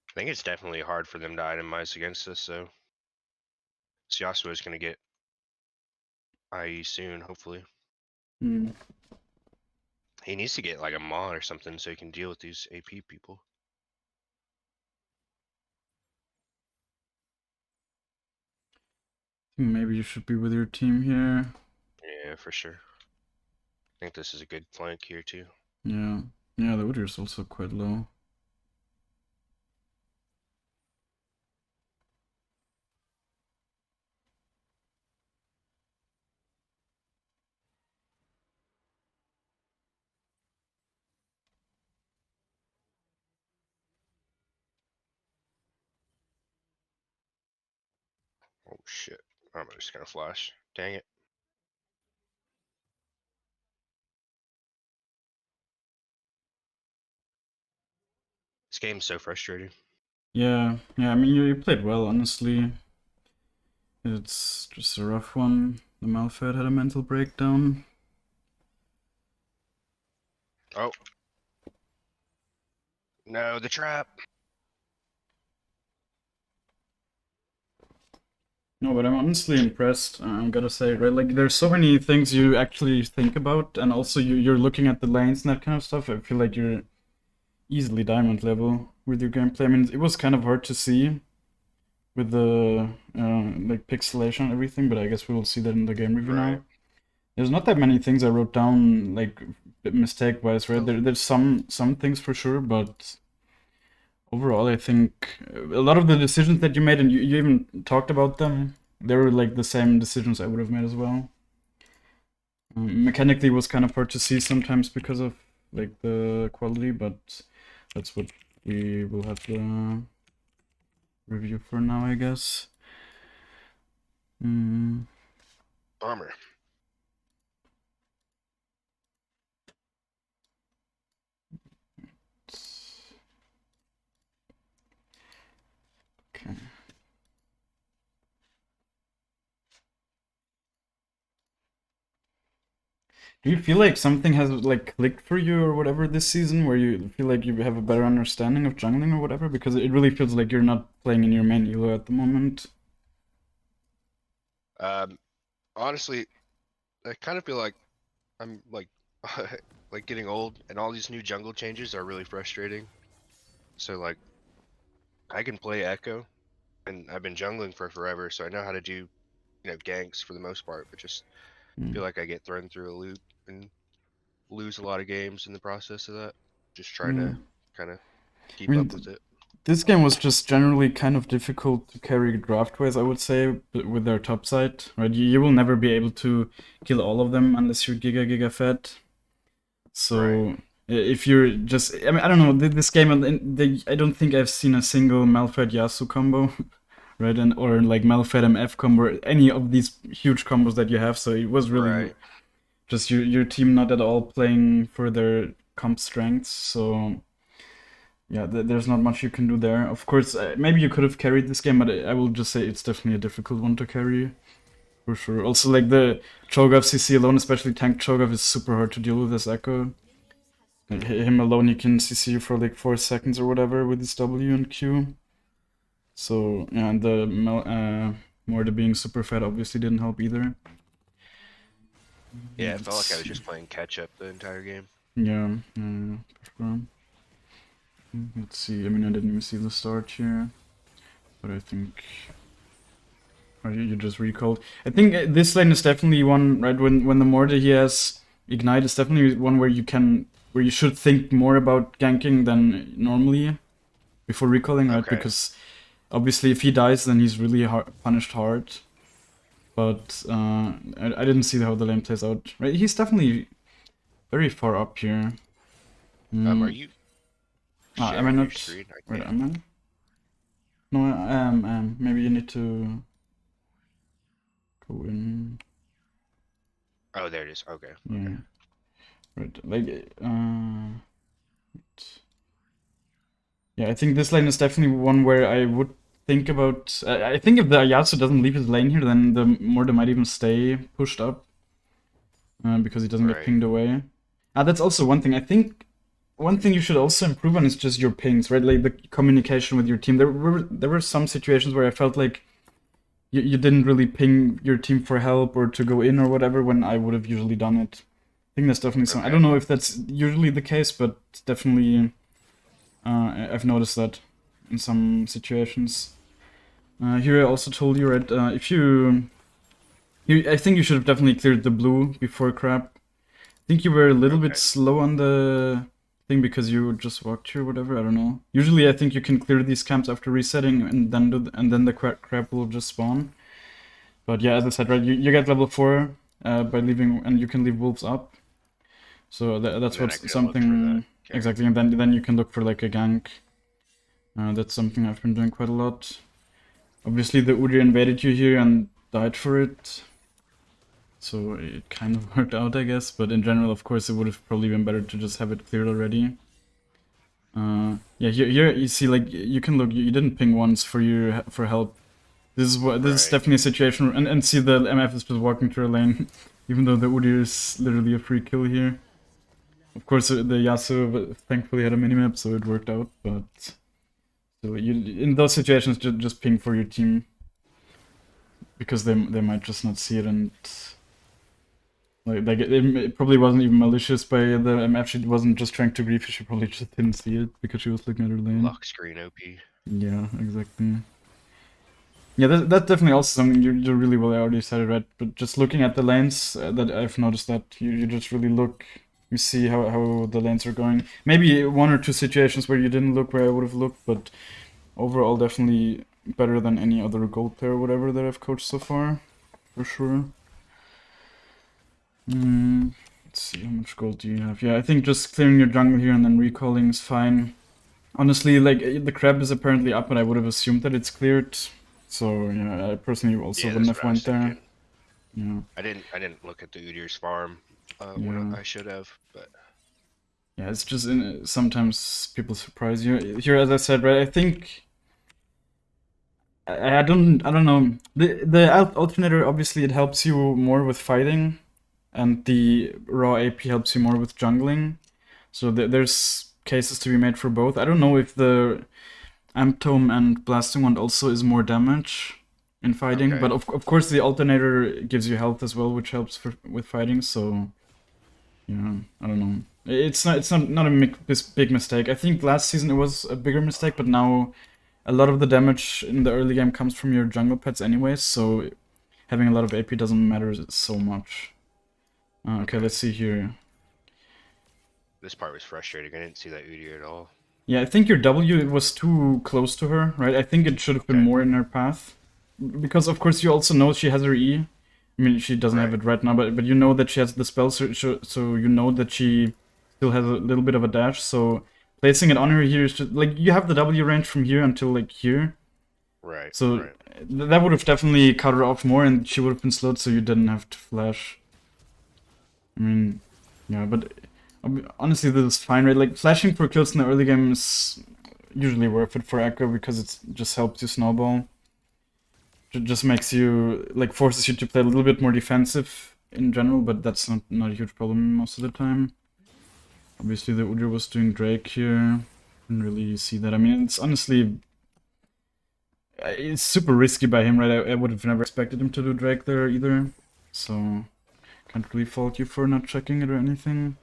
I think it's definitely hard for them to itemize against us, so Yasuo is going to get IE soon, hopefully. Hmm. He needs to get like a mod or something so he can deal with these AP people. Maybe you should be with your team here. Yeah, for sure. I think this is a good flank here too. Yeah. Yeah, the Udyr's also quite low. Oh shit. I'm just gonna flash. Dang it. This game's so frustrating. Yeah, I mean, you played well, honestly. It's just a rough one. The Malphite had a mental breakdown. Oh. No, the trap. No, but I'm honestly impressed. I'm gonna say, right? Like, there's so many things you actually think about, and also you're looking at the lanes and that kind of stuff. I feel like you're easily diamond level with your gameplay. I mean, it was kind of hard to see with the like pixelation and everything, but I guess we will see that in the game review now. There's not that many things I wrote down like mistake-wise, right? There's some things for sure, but overall, I think a lot of the decisions that you made, and you even talked about them, they were like the same decisions I would have made as well. Mechanically, it was kind of hard to see sometimes because of like the quality, but that's what we will have to review for now, I guess. Bummer. Okay. Do you feel like something has like clicked for you or whatever this season, where you feel like you have a better understanding of jungling or whatever? Because it really feels like you're not playing in your main elo at the moment. Honestly, I kind of feel like I'm like like getting old, and all these new jungle changes are really frustrating. So like, I can play Ekko, and I've been jungling for forever, so I know how to do, ganks for the most part. But just feel like I get thrown through a loop and lose a lot of games in the process of that. Just trying Yeah. to kind of I keep mean, up with it. this game was just generally kind of difficult to carry draft-wise, I would say, with their top side, right? You will never be able to kill all of them unless you're giga fat. Right. So if you're just, I mean, I don't know, this game, I don't think I've seen a single Malphite Yasuo combo, right? And or like Malphite MF combo, or any of these huge combos that you have. So it was really Right. just your team not at all playing for their comp strengths. So yeah, there's not much you can do there. Of course, maybe you could have carried this game, but I will just say it's definitely a difficult one to carry. For sure. Also, like, the Cho'Gath CC alone, especially tank Cho'Gath, is super hard to deal with as Ekko. Like, him alone, he can CC you for like 4 seconds or whatever with his W and Q. So, yeah, and the Morda being super fat obviously didn't help either. Yeah, it felt like I was just playing catch up the entire game. Yeah, for sure. Let's see, I mean, I didn't even see the start here, but I think... Oh, you just recalled. I think this lane is definitely one, right, when the Mortar he has Ignite, is definitely one where you should think more about ganking than normally before recalling, right? Okay. Because obviously if he dies, then he's really punished hard. But I didn't see how the lane plays out. Right, he's definitely very far up here. Are you Am I sharing your not? screen? I Wait, can't. am I? No, I am. Maybe you need to go in. Oh, there it is. Okay. Yeah. Okay. Right, like, yeah, I think this lane is definitely one where I would think about... I think if the Yasuo doesn't leave his lane here, then the Mortar might even stay pushed up. Because he doesn't get Right. pinged away. That's also one thing. I think one thing you should also improve on is just your pings, right? Like the communication with your team. There were some situations where I felt like you didn't really ping your team for help or to go in or whatever when I would have usually done it. I think that's definitely some... I don't know if that's usually the case, but definitely I've noticed that in some situations. Here I also told you, right, if I think you should have definitely cleared the blue before crab. I think you were a little bit slow on the thing because you just walked here or whatever, I don't know. Usually I think you can clear these camps after resetting and then the crab will just spawn. But yeah, as I said, right, you get level 4 by leaving, and you can leave wolves up. So that's what's something... Exactly, and then you can look for like a gank. That's something I've been doing quite a lot. Obviously the Udyr invaded you here and died for it. So it kind of worked out, I guess. But in general, of course, it would have probably been better to just have it cleared already. Yeah, here you see, like, you can look, you didn't ping once for help. This is definitely a situation, and see the MF is just walking through a lane, even though the Udyr is literally a free kill here. Of course, the Yasuo thankfully had a minimap, so it worked out, but still, in those situations, just ping for your team. Because they might just not see it, and like it probably wasn't even malicious by the MF. She wasn't just trying to grief, she probably just didn't see it because she was looking at her lane. Lock screen OP. Yeah, exactly. Yeah, that's definitely also something you really well. I already said it, right? But just looking at the lanes, that I've noticed that you just really look, you see how the lanes are going. Maybe 1 or 2 situations where you didn't look where I would have looked, but overall definitely better than any other gold player or whatever that I've coached so far, for sure. Let's see, how much gold do you have? Yeah, I think just clearing your jungle here and then recalling is fine. Honestly, like, the crab is apparently up, but I would have assumed that it's cleared. So, yeah, I personally also wouldn't have went there. Yeah. I didn't look at the Udyr's farm when I should have, but... Yeah, it's just sometimes people surprise you. Here, as I said, right, I think... I don't know. The alternator, obviously, it helps you more with fighting. And the raw AP helps you more with jungling. So there's cases to be made for both. I don't know if the Amp Tome and Blasting Wand also is more damage in fighting, but of course the alternator gives you health as well, which helps with fighting. So yeah, I don't know. It's not a big mistake. I think last season it was a bigger mistake, but now a lot of the damage in the early game comes from your jungle pets anyways. So having a lot of AP doesn't matter so much. Okay, let's see here. This part was frustrating. I didn't see that Udyr at all. Yeah, I think your W was too close to her, right? I think it should have been more in her path. Because, of course, you also know she has her E. I mean, she doesn't have it right now, but you know that she has the spell, so you know that she still has a little bit of a dash, so placing it on her here is just... Like, you have the W range from here until, like, here. So that would have definitely cut her off more, and she would have been slowed, so you didn't have to flash. I mean, yeah, but honestly, this is fine, right? Like, flashing for kills in the early game is usually worth it for Ekko because it just helps you snowball. It just makes you, like, forces you to play a little bit more defensive in general, but that's not a huge problem most of the time. Obviously, the Udra was doing Drake here. Didn't really see that. I mean, it's honestly, it's super risky by him, right? I would have never expected him to do Drake there either. So, can't really fault you for not checking it or anything.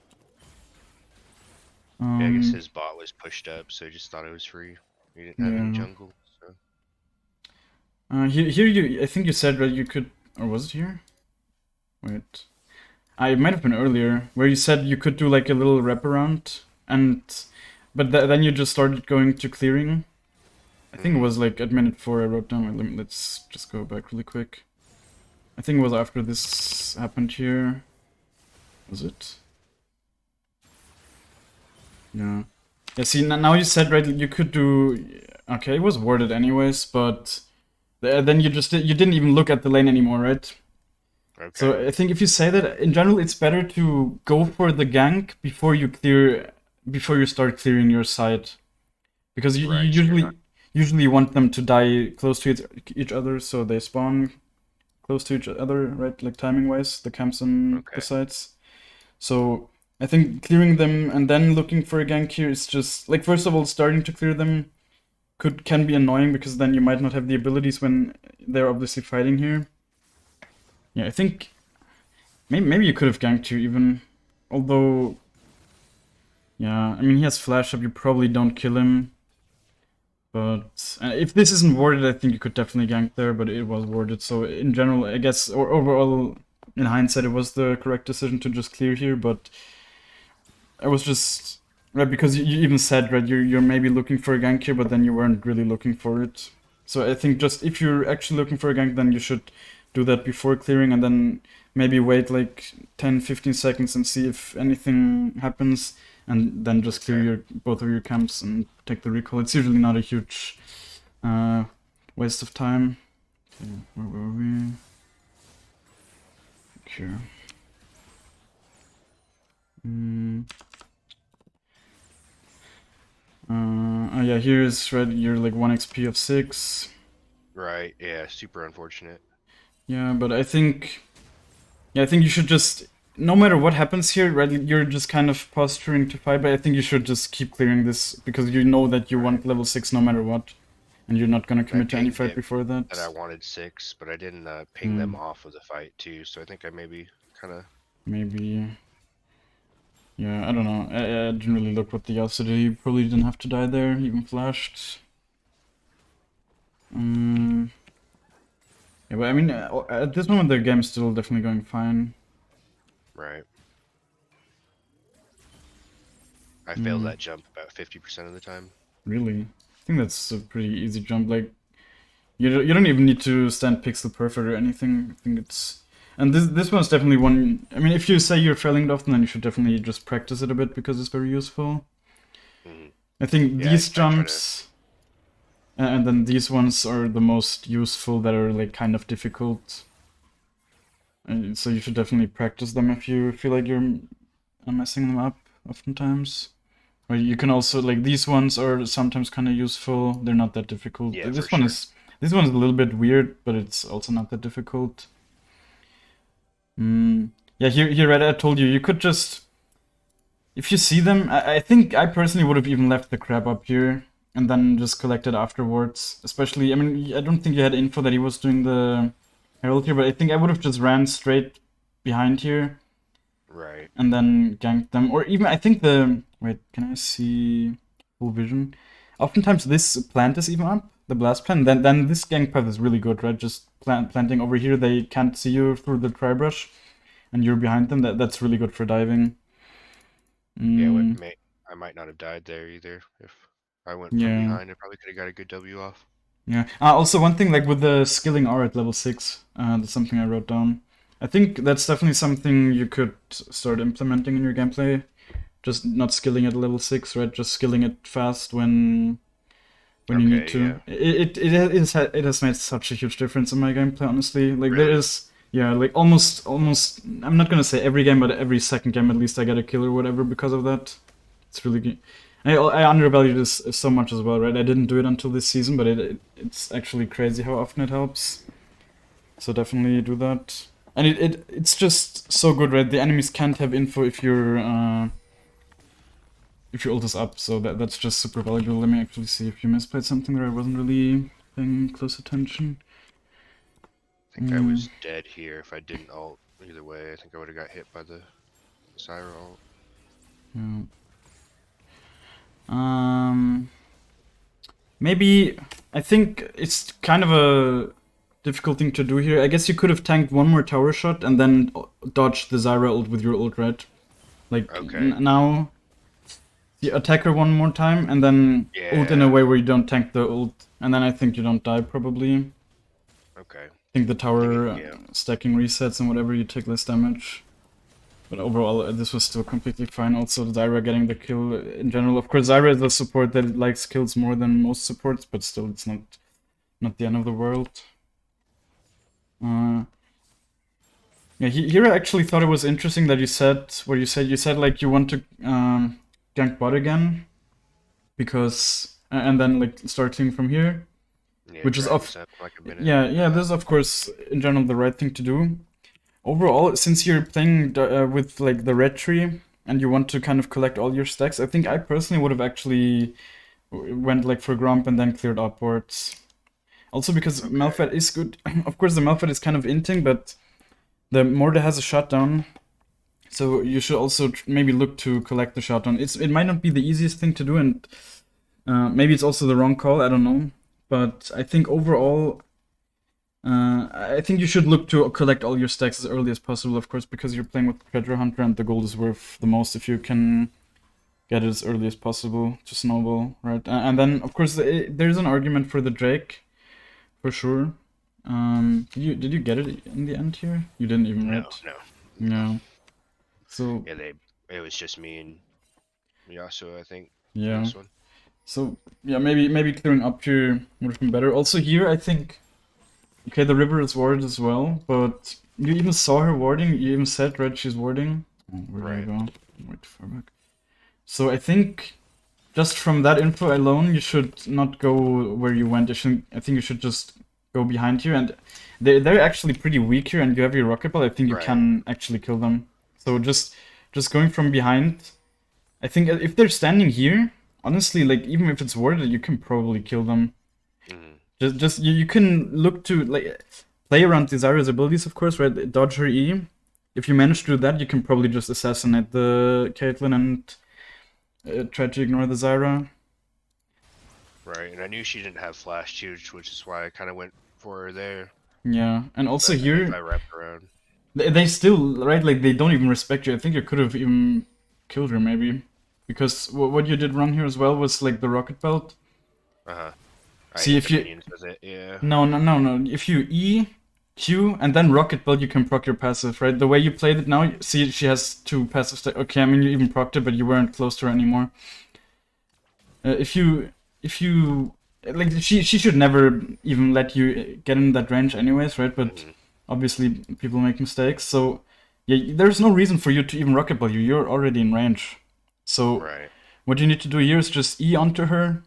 Yeah, I guess his bot was pushed up, so he just thought it was free. He didn't have any jungle, so. Here you, I think you said, right, you could, or was it here? Wait. It might have been earlier, where you said you could do like a little wraparound, but then you just started going to clearing. I think it was like at minute 4 I wrote down. Wait, let's just go back really quick. I think it was after this happened here. Was it? Yeah. Yeah, see, now you said, right, you could do... Okay, it was worded anyways, but then you didn't even look at the lane anymore, right? Okay. So I think if you say that, in general, it's better to go for the gank before you start clearing your side. Because you usually want them to die close to each other, so they spawn close to each other, right? Like timing-wise, the camps and the sites. So I think clearing them and then looking for a gank here is just, like, first of all, starting to clear them can be annoying because then you might not have the abilities when they're obviously fighting here. Yeah, I think maybe you could have ganked here even, although, yeah, I mean, he has flash up, you probably don't kill him. But if this isn't warded, I think you could definitely gank there, but it was warded. So in general, I guess, or overall, in hindsight, it was the correct decision to just clear here, but I was just, right, because you even said, right, you're maybe looking for a gank here, but then you weren't really looking for it. So I think just if you're actually looking for a gank, then you should do that before clearing and then maybe wait like 10-15 seconds and see if anything happens, and then just clear both of your camps and take the recall. It's usually not a huge waste of time. Okay, where were we? Here. Yeah, here's right. You're like 1 XP of 6. Right. Yeah. Super unfortunate. Yeah, but I think you should just, no matter what happens here, right? You're just kind of posturing to fight, but I think you should just keep clearing this because you know that you want level 6 no matter what, and you're not gonna commit to any fight before that. That I wanted 6, but I didn't ping them off of the fight too, so I think I maybe kind of. Maybe. Yeah, I don't know. I didn't really look what the Yasuo did. He probably didn't have to die there. He even flashed. Yeah, but I mean, at this moment the game's still definitely going fine. Right. I failed that jump about 50% of the time. Really? I think that's a pretty easy jump. Like, you don't even need to stand pixel perfect or anything. I think it's... And this one's definitely one... I mean, if you say you're failing it often, then you should definitely just practice it a bit because it's very useful. I think these jumps... And then these ones are the most useful that are like kind of difficult. And so you should definitely practice them if you feel like you're messing them up oftentimes. Or you can also, like, these ones are sometimes kind of useful. They're not that difficult. Yeah, this one is a little bit weird, but it's also not that difficult. Yeah, here, right, I told you could just, if you see them, I think I personally would have even left the crab up here and then just collected afterwards. Especially, I mean, I don't think you had info that he was doing the Herald here, but I think I would have just ran straight behind here. Right. And then ganked them. Or even, I think the... Wait, can I see full vision? Oftentimes this plant is even up, the blast plant. Then this gank path is really good, right? Just planting over here, they can't see you through the tri-brush. And you're behind them, that's really good for diving. Yeah, I might not have died there either. If I went from behind, I probably could have got a good W off. Yeah. Also, one thing, like with the skilling R at level 6, that's something I wrote down. I think that's definitely something you could start implementing in your gameplay. Just not skilling at level 6, right? Just skilling it fast when you need to. Yeah. It has made such a huge difference in my gameplay, honestly. Like really? There is, yeah, like almost. I'm not gonna say every game, but every second game at least I get a kill or whatever because of that. It's really good. I undervalued this so much as well, right? I didn't do it until this season, but it's actually crazy how often it helps. So definitely do that. And it's just so good, right? The enemies can't have info if your ult is up, so that's just super valuable. Let me actually see if you misplayed something there. I wasn't really paying close attention. I think I was dead here if I didn't ult. Either way, I think I would have got hit by the Zyra ult. Yeah. Maybe I think it's kind of a difficult thing to do here. I guess you could have tanked one more tower shot and then dodged the Zyra ult with your ult, right? Like Okay. now you attack her one more time and then ult in a Yeah. way where you don't tank the ult, and then I think you don't die probably. Okay. I think the tower Yeah. stacking resets and whatever, you take less damage. But overall, this was still completely fine. Also, Zyra getting the kill in general. Of course, Zyra is a support that likes kills more than most supports, but still, it's not the end of the world. Yeah, here I actually thought it was interesting that you said you said like you want to gank bot again because and then like starting from here, Yeah. which is Drag off. this up for like a minute. Yeah, this is of course in general the right thing to do. Overall, since you're playing with like the red tree and you want to kind of collect all your stacks, I think I personally would have actually went like for Grump and then cleared upwards. Also because Malphite is good. Of course, the Malphite is kind of inting, but the Mortar has a shutdown, so you should also maybe look to collect the shutdown. It might not be the easiest thing to do, and maybe it's also the wrong call. I don't know, but I think overall. I think you should look to collect all your stacks as early as possible, of course, because you're playing with Treasure Hunter and the gold is worth the most if you can get it as early as possible to snowball, right? And then, of course, there's an argument for the Drake, for sure. Did you get it in the end here? You didn't even, right? No. No. So Yeah, it was just me and Yasuo, I think. yeah. This one. So yeah, maybe clearing up here would have been better. Also here, I think. Okay, the river is warded as well, but you even saw her warding. You even said, right, she's warding. Oh, where did I go? Way too far back. So I think just from that info alone, you should not go where you went. I think you should just go behind here, and they're actually pretty weak here. And you have your rocket ball. I think you can actually kill them. So just going from behind. I think if they're standing here, honestly, like even if it's warded, you can probably kill them. Just you can look to like play around Zyra's abilities, of course, right? Dodge her E. If you manage to do that, you can probably just assassinate the Caitlyn and try to ignore the Zyra. Right, and I knew she didn't have flash huge, which is why I kind of went for her there. Yeah, and also But here I wrapped around. they still right, like they don't even respect you. I think you could have even killed her maybe, because what you did wrong here as well was like the rocket belt. See if you yeah. No. If you E, Q, and then rocket belt, you can proc your passive, right? The way you played it now, see she has 2 passive stacks. Okay, I mean you even procced it, but you weren't close to her anymore. If you like she should never even let you get in that range anyways, right? But obviously people make mistakes, so yeah, there's no reason for you to even rocket belt you. You're already in range. So what you need to do here is just E onto her.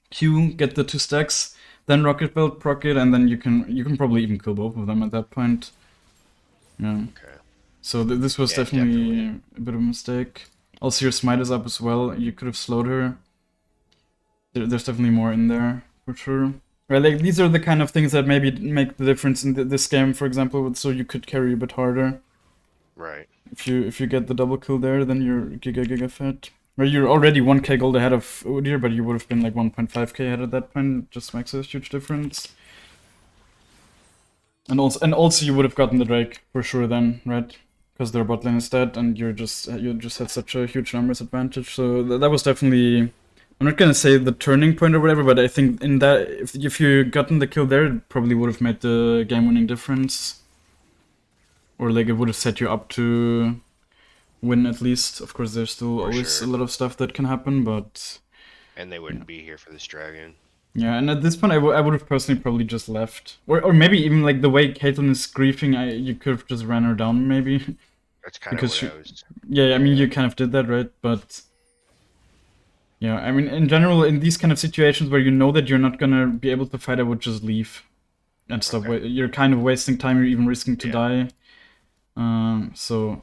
Q, get the 2 stacks, then rocket belt, proc it, and then you can probably even kill both of them at that point. Yeah. Okay. So this was definitely a bit of a mistake. Also, your smite is up as well. You could have slowed her. There's definitely more in there for sure. Right, like these are the kind of things that maybe make the difference in this game, for example. So you could carry a bit harder. Right. If you get the double kill there, then you're giga fat. Well, you're already 1k gold ahead of Udyr, but you would have been like 1.5k ahead at that point. Just makes a huge difference. And also you would have gotten the Drake for sure then, right? Because their bot lane is dead, and you just had such a huge numbers advantage. So that was definitely, I'm not gonna say the turning point or whatever, but I think in that if you gotten the kill there, it probably would have made the game-winning difference, or like it would have set you up to win at least. Of course, there's still always a lot of stuff that can happen, but and they wouldn't be here for this dragon. Yeah, and at this point, I would have personally probably just left, or maybe even like the way Caitlyn is griefing, you could have just ran her down, maybe. That's kind of what I was. Yeah, I mean, you kind of did that, right? But Yeah, I mean, in general, in these kind of situations where you know that you're not gonna be able to fight, I would just leave and stop. Okay. You're kind of wasting time. You're even risking to Yeah. die. So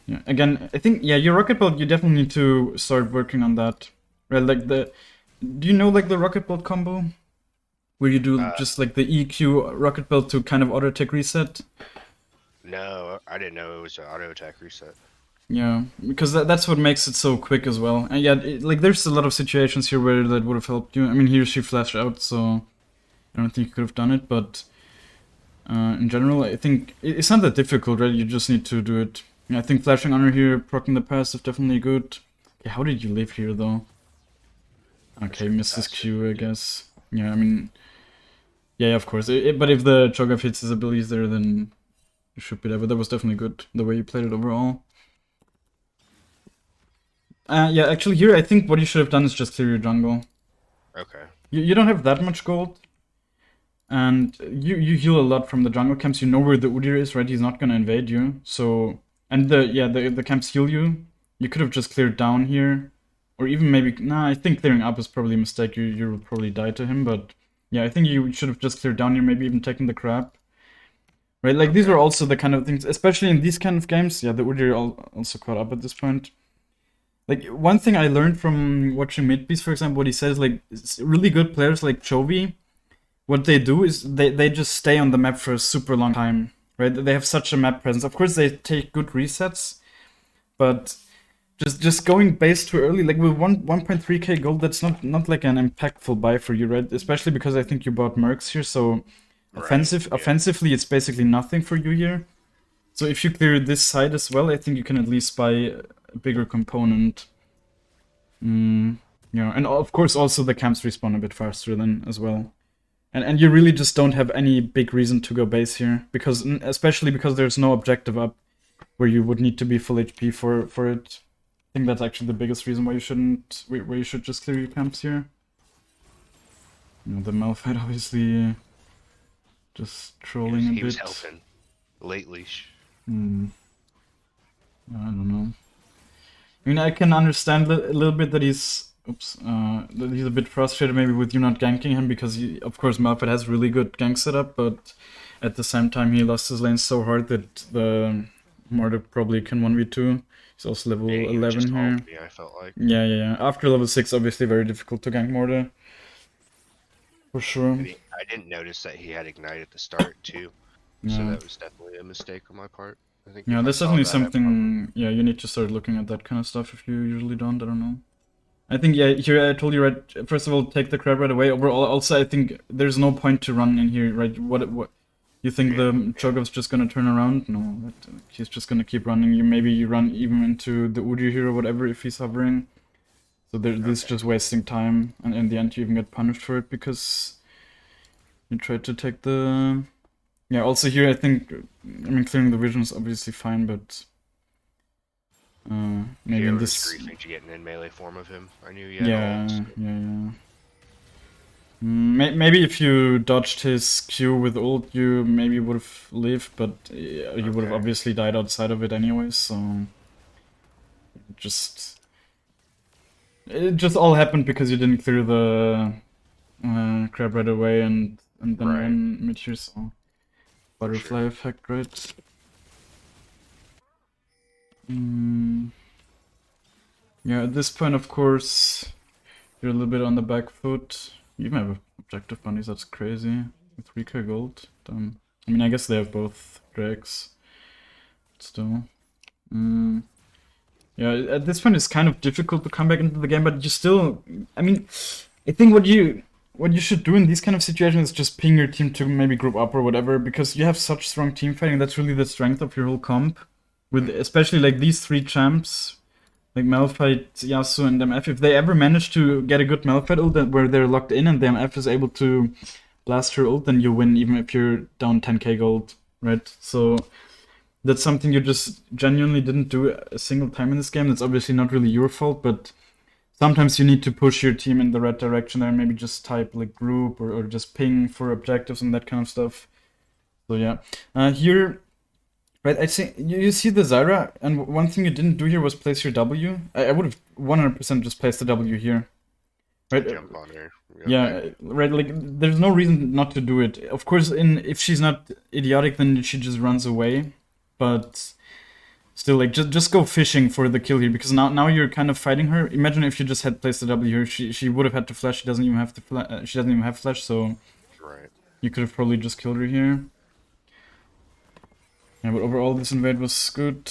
yeah. Again, I think yeah, your rocket belt. You definitely need to start working on that. Right, like the. Do you know like the rocket belt combo, where you do Uh, just like the EQ rocket belt to kind of auto attack reset? no, I didn't know it was an auto attack reset. Yeah, because that's what makes it so quick as well. And yeah, like there's a lot of situations here where that would have helped you. I mean, here she flashed out, so I don't think you could have done it. But in general, I think it's not that difficult, right? You just need to do it. Yeah, I think flashing honor here, proccing the pass is definitely good. Yeah, how did you live here though? I Okay, took the misses passive. Q, I Yeah. guess. Yeah, I mean, yeah, of course. But if the Cho'Gath hits his abilities there, then you should be there. But that was definitely good the way you played it overall. Yeah, actually, here I think what you should have done is just clear your jungle. Okay. You don't have that much gold, and you heal a lot from the jungle camps. You know where the Udyr is, right? He's not gonna invade you. So and the camps heal you. You could have just cleared down here, or even maybe nah. I think clearing up is probably a mistake. You will probably die to him, but yeah, I think you should have just cleared down here. Maybe even taken the crab. Right, like these Okay. are also the kind of things, especially in these kind of games. Yeah, the Udyr also caught up at this point. Like one thing I learned from watching Midbeast, for example, what he says, like really good players like Chovy, what they do is they just stay on the map for a super long time, right? They have such a map presence. Of course, they take good resets, but just going base too early, like with 1.3k gold, that's not like an impactful buy for you, right? Especially because I think you bought Mercs here, so Right. Yeah. offensively, it's basically nothing for you here. So if you clear this side as well, I think you can at least buy a bigger component. Yeah, and of course also the camps respawn a bit faster then as well. And you really just don't have any big reason to go base here, because especially because there's no objective up where you would need to be full HP for it. I think that's actually the biggest reason why you shouldn't, where you should just clear your camps here. You know, the Malphite obviously just trolling a He was bit. helping late leash. Hmm, I don't know. I mean, I can understand a little bit that that he's a bit frustrated maybe with you not ganking him because of course Malphite has really good gank setup, but at the same time he lost his lane so hard that the Martyr probably can 1v2. He's also Yeah, level he was 11 just all here. me, I felt like. Yeah. After level 6, obviously very difficult to gank Martyr, for sure. And I didn't notice that he had Ignite at the start, too. So Yeah. that was definitely a mistake on my part. I think Yeah, if I that's saw definitely that, I probably... something, yeah, you need to start looking at that kind of stuff if you usually don't, I don't know. I think yeah. Here I told you right. First of all, take the crab right away. Overall, also I think there's no point to run in here, right? What you think Yeah, the yeah. Cho'Gath's just gonna turn around? No, he's just gonna keep running. Maybe you run even into the Udyr here or whatever if he's hovering. So this is Okay. just wasting time, and in the end you even get punished for it because you tried to take the. Yeah. Also here I think I mean clearing the vision is obviously fine, but maybe in Here was this. griefing to get an in melee form of him. I knew he had ult, Yeah, so... yeah. Maybe if you dodged his Q with ult, you maybe would have lived, but you would have Okay. obviously died outside of it anyway, so just it just all happened because you didn't clear the crab right away and then Right. ran mid here, so For butterfly sure. effect, right? Mm, yeah, at this point, of course, you're a little bit on the back foot. You even have objective bunnies, that's crazy. With 3k gold. Damn. I mean, I guess they have both drakes. Still. Mm. Yeah, at this point it's kind of difficult to come back into the game, but you still. I mean, I think what you should do in these kind of situations is just ping your team to maybe group up or whatever, because you have such strong team fighting. That's really the strength of your whole comp. With Hmm. especially like these three champs, like Malphite, Yasuo, and MF. If they ever manage to get a good Malphite ult where they're locked in and the MF is able to blast her ult, then you win even if you're down 10k gold, right? So that's something you just genuinely didn't do a single time in this game. That's obviously not really your fault, but sometimes you need to push your team in the right direction there and maybe just type like group or just ping for objectives and that kind of stuff. So yeah. Here Right, I see. You see the Zyra, and one thing you didn't do here was place your W. I would have 100% just placed the W here. Right? Jump on her. Yeah, Okay. right. Like, there's no reason not to do it. Of course, if she's not idiotic, then she just runs away. But still, like, just go fishing for the kill here, because now you're kind of fighting her. Imagine if you just had placed the W here, she would have had to flash. She doesn't even have to she doesn't even have flash, so Right. you could have probably just killed her here. Yeah, but overall this invade was good.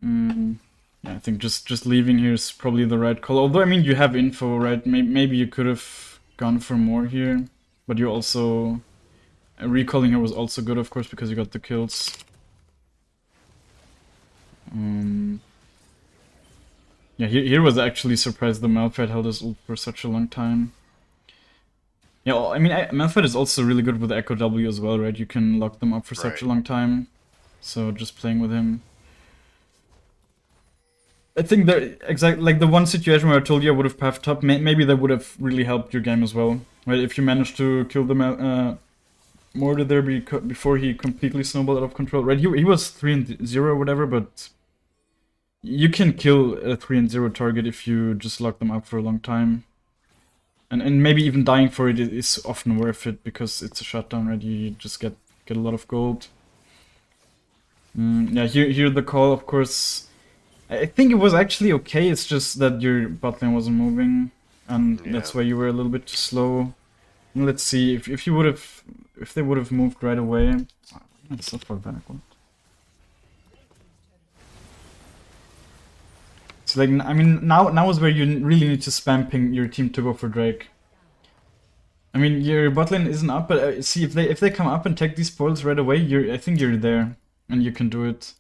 Yeah, I think just leaving here is probably the right call. Although, I mean, you have info, right? Maybe you could have gone for more here, but you also recalling her was also good, of course, because you got the kills. Yeah, here was actually surprised the Malphite held his ult for such a long time. Yeah, well, I mean, Malphite is also really good with Ekko W as well, right? You can lock them up for such a Right. long time. So just playing with him. I think that exactly like the one situation where I told you I would have path top, maybe that would have really helped your game as well, right? If you managed to kill the Mortar there before he completely snowballed out of control, right? He was 3-0 or whatever, but you can kill a 3-0 target if you just lock them up for a long time. And maybe even dying for it is often worth it because it's a shutdown, right? You just get a lot of gold. Yeah, here the call, of course. I think it was actually okay. It's just that your bot lane wasn't moving, and Yeah. that's why you were a little bit too slow. And let's see if you would have if they would have moved right away. That's so far back. What? So like I mean now is where you really need to spam ping your team to go for Drake. I mean your bot lane isn't up, but see if they come up and take these spoils right away, I think you're there and you can do it.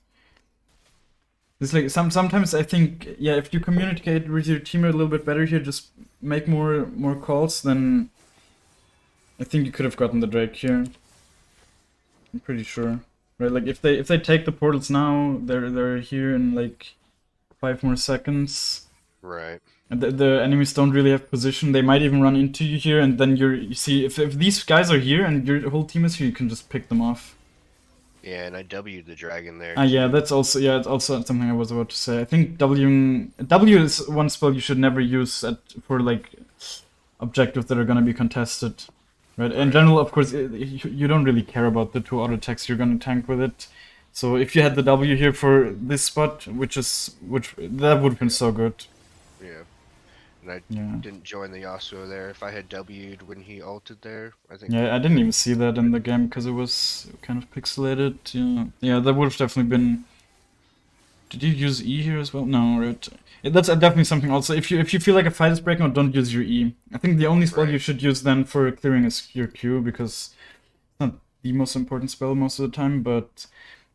It's like sometimes I think yeah if you communicate with your team a little bit better here, just make more calls, then I think you could have gotten the Drake here. I'm pretty sure, right? Like if they take the portals now, they're here in like 5 more seconds. Right. And the enemies don't really have position. They might even run into you here, and then you see if these guys are here and your whole team is here, you can just pick them off. Yeah, and I W'd the dragon there Yeah, too. that's also it's also something I was about to say. I think W is one spell you should never use for like objectives that are gonna be contested. Right. In Right. general, of course, you don't really care about the 2 auto attacks you're gonna tank with it. So if you had the W here for this spot, which that would have been so good. Yeah. And I Yeah. didn't join the Yasuo there. If I had W'd when he ulted there, I think. Yeah, I didn't even see that in the game because it was kind of pixelated. Yeah, yeah, that would have definitely been. Did you use E here as well? No, right. That's definitely something. Also, if you feel like a fight is breaking out, don't use your E. I think the only spell Right. you should use then for clearing is your Q because it's not the most important spell most of the time, but.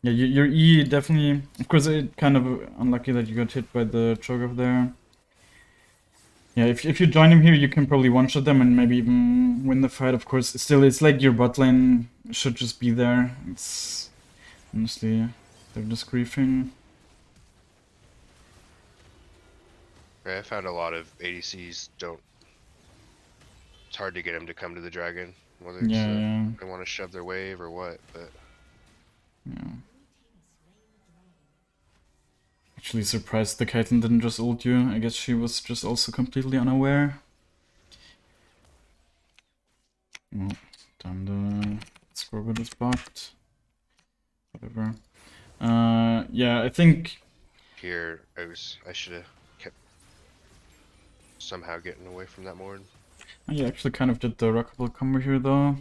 Yeah, your E definitely. Of course, it's kind of unlucky that you got hit by the Cho'Gath there. Yeah, if you join him here, you can probably one-shot them and maybe even win the fight. Of course, still, it's like your bot lane should just be there. It's honestly, they're just griefing. Right, I found a lot of ADCs don't. It's hard to get them to come to the dragon, whether it's Yeah, they want to shove their wave or what. But yeah. Actually surprised the Caitlyn didn't just ult you. I guess she was just also completely unaware. Well, time to score with this bot. Whatever. Yeah, I think. here I should have kept somehow getting away from that more. I actually kind of did the rockable combo here though.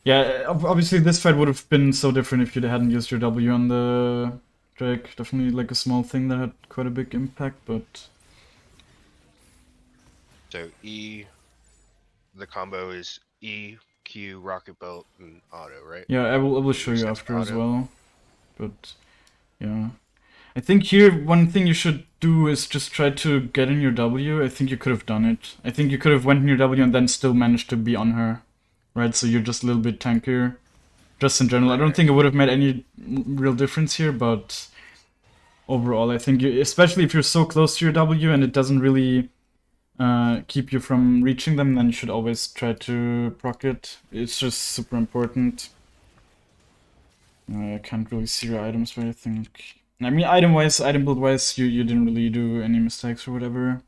Yeah, obviously this fight would have been so different if you hadn't used your W on the Drake. Definitely like a small thing that had quite a big impact, but... So E, the combo is E, Q, rocket belt, and auto, right? Yeah, I will You show you reset to after as auto. well. But, yeah. I think here, one thing you should do is just try to get in your W. I think you could have done it. I think you could have went in your W and then still managed to be on her. Right, so you're just a little bit tankier. Just in general. I don't Right. think it would have made any real difference here, but... Overall, I think especially if you're so close to your W and it doesn't really keep you from reaching them, then you should always try to proc it. It's just super important. I can't really see your items, but I think... I mean, item-wise, item build-wise, you didn't really do any mistakes or whatever.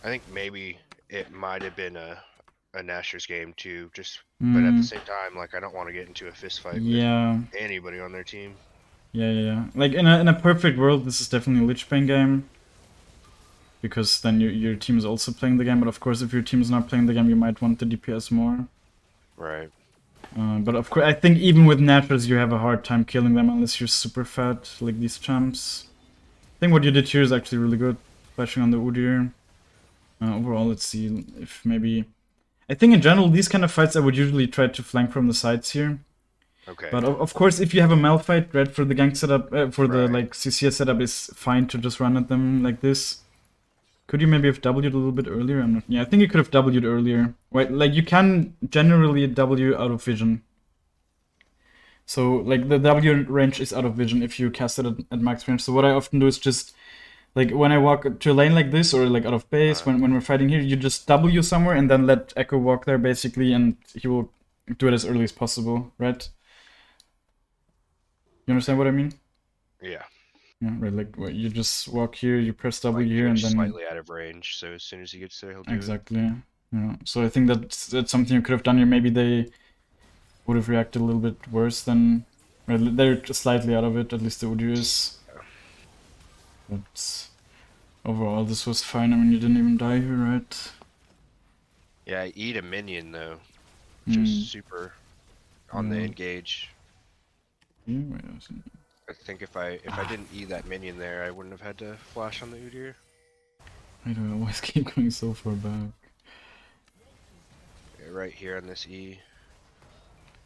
I think maybe it might have been a Nashor's game too, but at the same time, like I don't want to get into a fist fight with Yeah. anybody on their team. Yeah. Like in a perfect world, this is definitely a Lich Bane game. Because then your team is also playing the game, but of course if your team is not playing the game, you might want the DPS more. Right. But of course, I think even with naturals, you have a hard time killing them unless you're super fat, like these champs. I think what you did here is actually really good, flashing on the Udyr. Overall, let's see if maybe... I think in general, these kind of fights, I would usually try to flank from the sides here. Okay. But of course, if you have a Malphite, right, for the gank setup, for the Right. like CCS setup, is fine to just run at them like this. Could you maybe have W'd a little bit earlier? I'm not. Yeah, I think you could have W'd earlier. Right, like you can generally W out of vision. So like the W range is out of vision if you cast it at max range. So what I often do is just like when I walk to a lane like this or like out of base, when we're fighting here, you just W somewhere and then let Ekko walk there basically, and he will do it as early as possible, right? You understand what I mean? Yeah. Yeah, right. Like you just walk here, you press W Like here, and you're then slightly out of range, so as soon as he gets there, he'll do it. exactly. Yeah. So I think that's something you could have done here. Maybe they would have reacted a little bit worse than. Right, they're just slightly out of it. At least the Udyr is. But overall, this was fine. I mean, you didn't even die here, right? Yeah, I eat a minion though, just super on the Yeah. engage. Yeah, wait, I see. I think if I didn't eat that minion there, I wouldn't have had to flash on the Udyr. Why do I always keep going so far back? Yeah, right here on this E.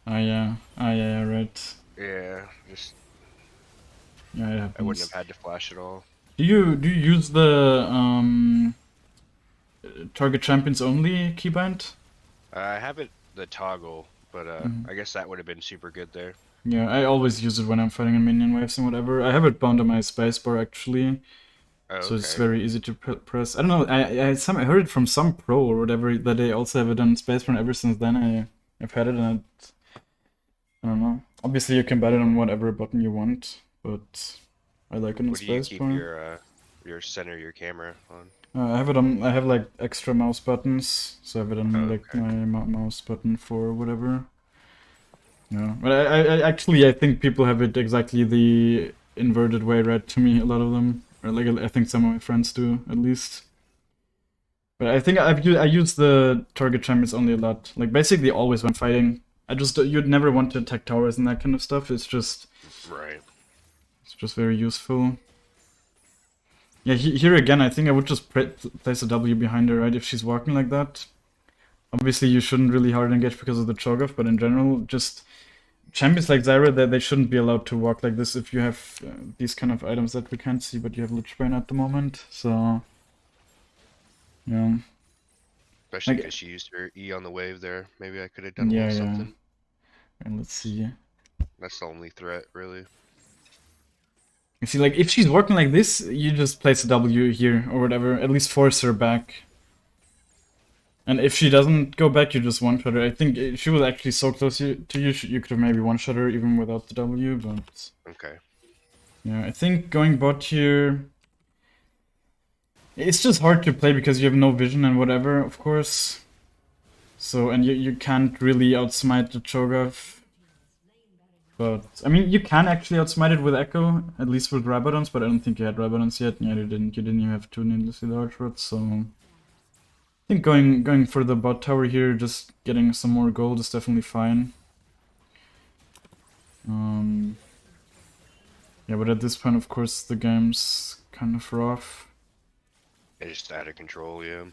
Yeah, right. Yeah, just Yeah, it happens. I wouldn't have had to flash at all. Do you use the target champions only keybind? I have it the toggle, but I guess that would have been super good there. Yeah, I always use it when I'm fighting in minion waves and whatever. I have it bound on my spacebar actually, Oh, so it's okay. very easy to press. I don't know. I heard it from some pro or whatever that they also have it on spacebar, and ever since then I've had it, and I don't know. Obviously, you can bet it on whatever button you want, but I like it on What do you keep spacebar. your center, your camera on? I have it on. I have like extra mouse buttons, so I have it on Oh, like okay. my mouse button for whatever. Yeah, but I actually I think people have it exactly the inverted way, right? To me, a lot of them, or like I think some of my friends do at least. But I think I use the target champions only a lot, like basically always when fighting. I just you'd never want to attack towers and that kind of stuff. It's just Right. very useful. Yeah, here again, I think I would just place a W behind her, right? If she's walking like that. Obviously, you shouldn't really hard engage because of the Cho'Gath, but in general, just champions like Zyra, they shouldn't be allowed to walk like this if you have these kind of items that we can't see, but you have Lich Bane at the moment, so... Yeah. Especially Like, because she used her E on the wave there. Maybe I could have done a yeah, little yeah. something. And let's see. That's the only threat, really. You see, like, if she's working like this, you just place a W here, or whatever, at least force her back. And if she doesn't go back, you just one-shot her. I think she was actually so close to you, you could have maybe one-shot her even without the W, but... Okay. Yeah, I think going bot here... It's just hard to play because you have no vision and whatever, of course. So, and you can't really outsmite the Cho'Gath. But, I mean, you can actually outsmite it with Ekko, at least with Rabadons, but I don't think you had Rabadons yet. Yeah, you didn't even have two needlessly large rods, so... I think going for the bot tower here, just getting some more gold is definitely fine. Yeah, but at this point, of course, the game's kind of rough. It's just out of control, yeah.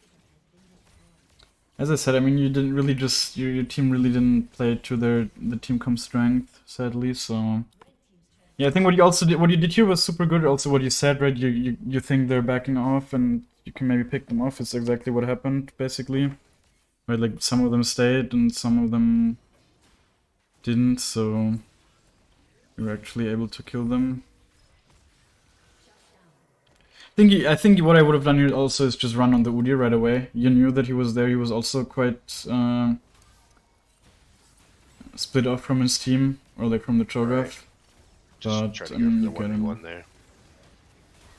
As I said, I mean, you didn't really just your team really didn't play to the team comp strength, sadly. So yeah, I think what you did here was super good. Also, what you said, right? You think they're backing off, and you can maybe pick them off. It's exactly what happened, basically. Right, like some of them stayed and some of them didn't. So you were actually able to kill them. I think what I would have done here also is just run on the Udyr right away. You knew that he was there. He was also quite split off from his team, or like from the Cho'Gath. Right. Just try But to I go mean, for you the get 1v1 him. there.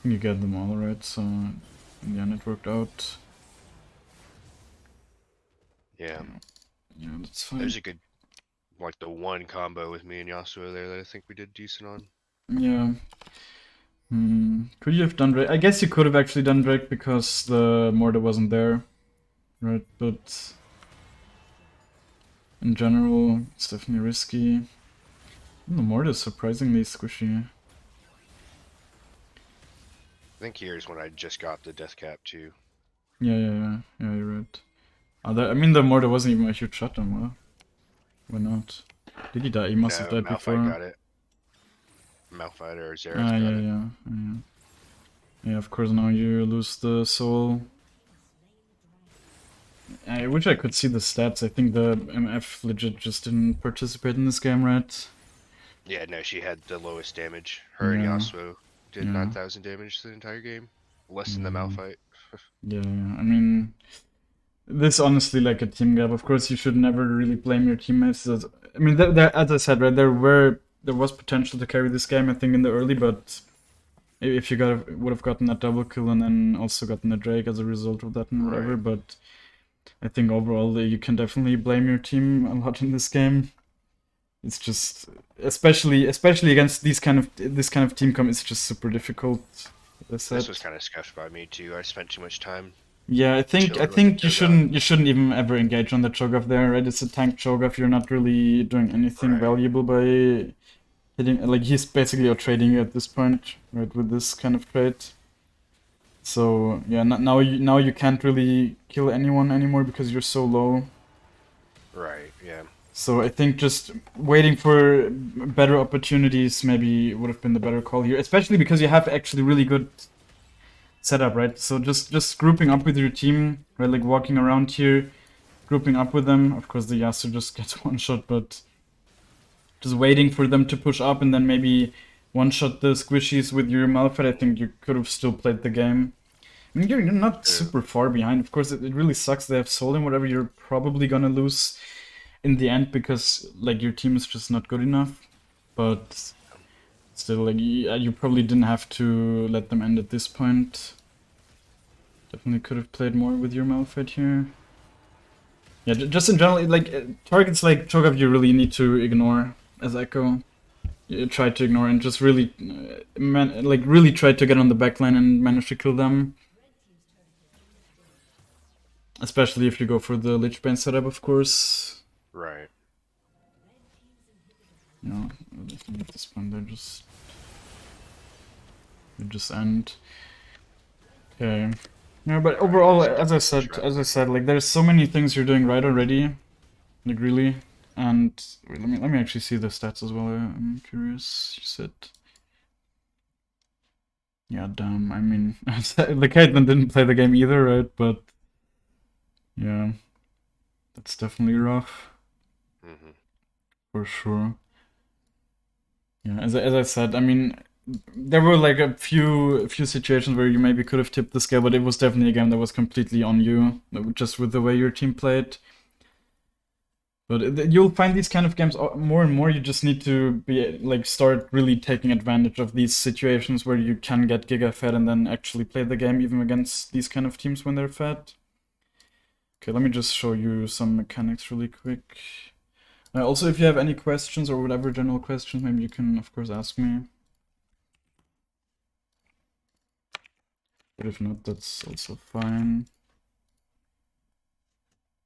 You get them all right. So in the end, it worked out. Yeah. Yeah, that's There's fine. a good, like the one combo with me and Yasuo there that I think we did decent on. Yeah. Could you have done Drake? I guess you could have actually done Drake because the Mortar wasn't there, right? But in general, it's definitely risky. The Mortar is surprisingly squishy. I think here's when I just got the death cap too. Yeah, you're right. I mean, the Mortar wasn't even a huge shot on, well, why not? Did he die? He must have No, died Malphite before. got it. Malphite or Xerath Ah, got yeah, it. yeah, yeah. Yeah, of course, now you lose the soul. I wish I could see the stats. I think the MF legit just didn't participate in this game, right? Yeah, no, she had the lowest damage. Her and Yeah, Yasuo did yeah, 9,000 damage the entire game. Less than the yeah, Malphite. yeah. I mean, this honestly like a team gap. Of course, you should never really blame your teammates. I mean, as I said, right, there was potential to carry this game. I think in the early, but if you would have gotten that double kill and then also gotten a Drake as a result of that and whatever. Right. But I think overall you can definitely blame your team a lot in this game. It's just especially against this kind of team comp, it's just super difficult. As I This said. was kind of scuffed by me too. I spent too much time Yeah, I chilling with the think Cho'Gath. you shouldn't even ever engage on the Cho'Gath there, right? It's a tank Cho'Gath. You're not really doing anything Right. valuable by hitting. Like he's basically out trading you at this point, right? With this kind of trade. So yeah, now you can't really kill anyone anymore because you're so low. Right, yeah. So I think just waiting for better opportunities maybe would have been the better call here, especially because you have actually really good setup, right? So just grouping up with your team, right? Like walking around here, grouping up with them. Of course, the Yasuo just gets one shot, but just waiting for them to push up and then maybe one shot the squishies with your Malphite. I think you could have still played the game. I mean, you're not True. super far behind. Of course, it really sucks they have soul and whatever. You're probably gonna lose in the end because like your team is just not good enough. But still, like you probably didn't have to let them end at this point. Definitely could have played more with your Malphite here. Yeah, just in general, like targets like Cho'Gath, you really need to ignore as Ekko. You try to ignore and just really, really try to get on the backline and manage to kill them. Especially if you go for the Lich Bane setup, of course. Right. You know, at this point they just end. Okay. Yeah, but Alright, overall, this definitely push right. as I said, like there's so many things you're doing right already, like really. And wait, let me actually see the stats as well. I'm curious. You said, yeah, damn. I mean, the Caitlyn didn't play the game either, right? But yeah, that's definitely rough for sure. Yeah, as I said, I mean, there were like a few situations where you maybe could have tipped the scale, but it was definitely a game that was completely on you, just with the way your team played. But you'll find these kind of games more and more. You just need to be like start really taking advantage of these situations where you can get giga fed and then actually play the game even against these kind of teams when they're fed. Okay, let me just show you some mechanics really quick. Also, if you have any questions or whatever general questions, maybe you can, of course, ask me. But if not, that's also fine.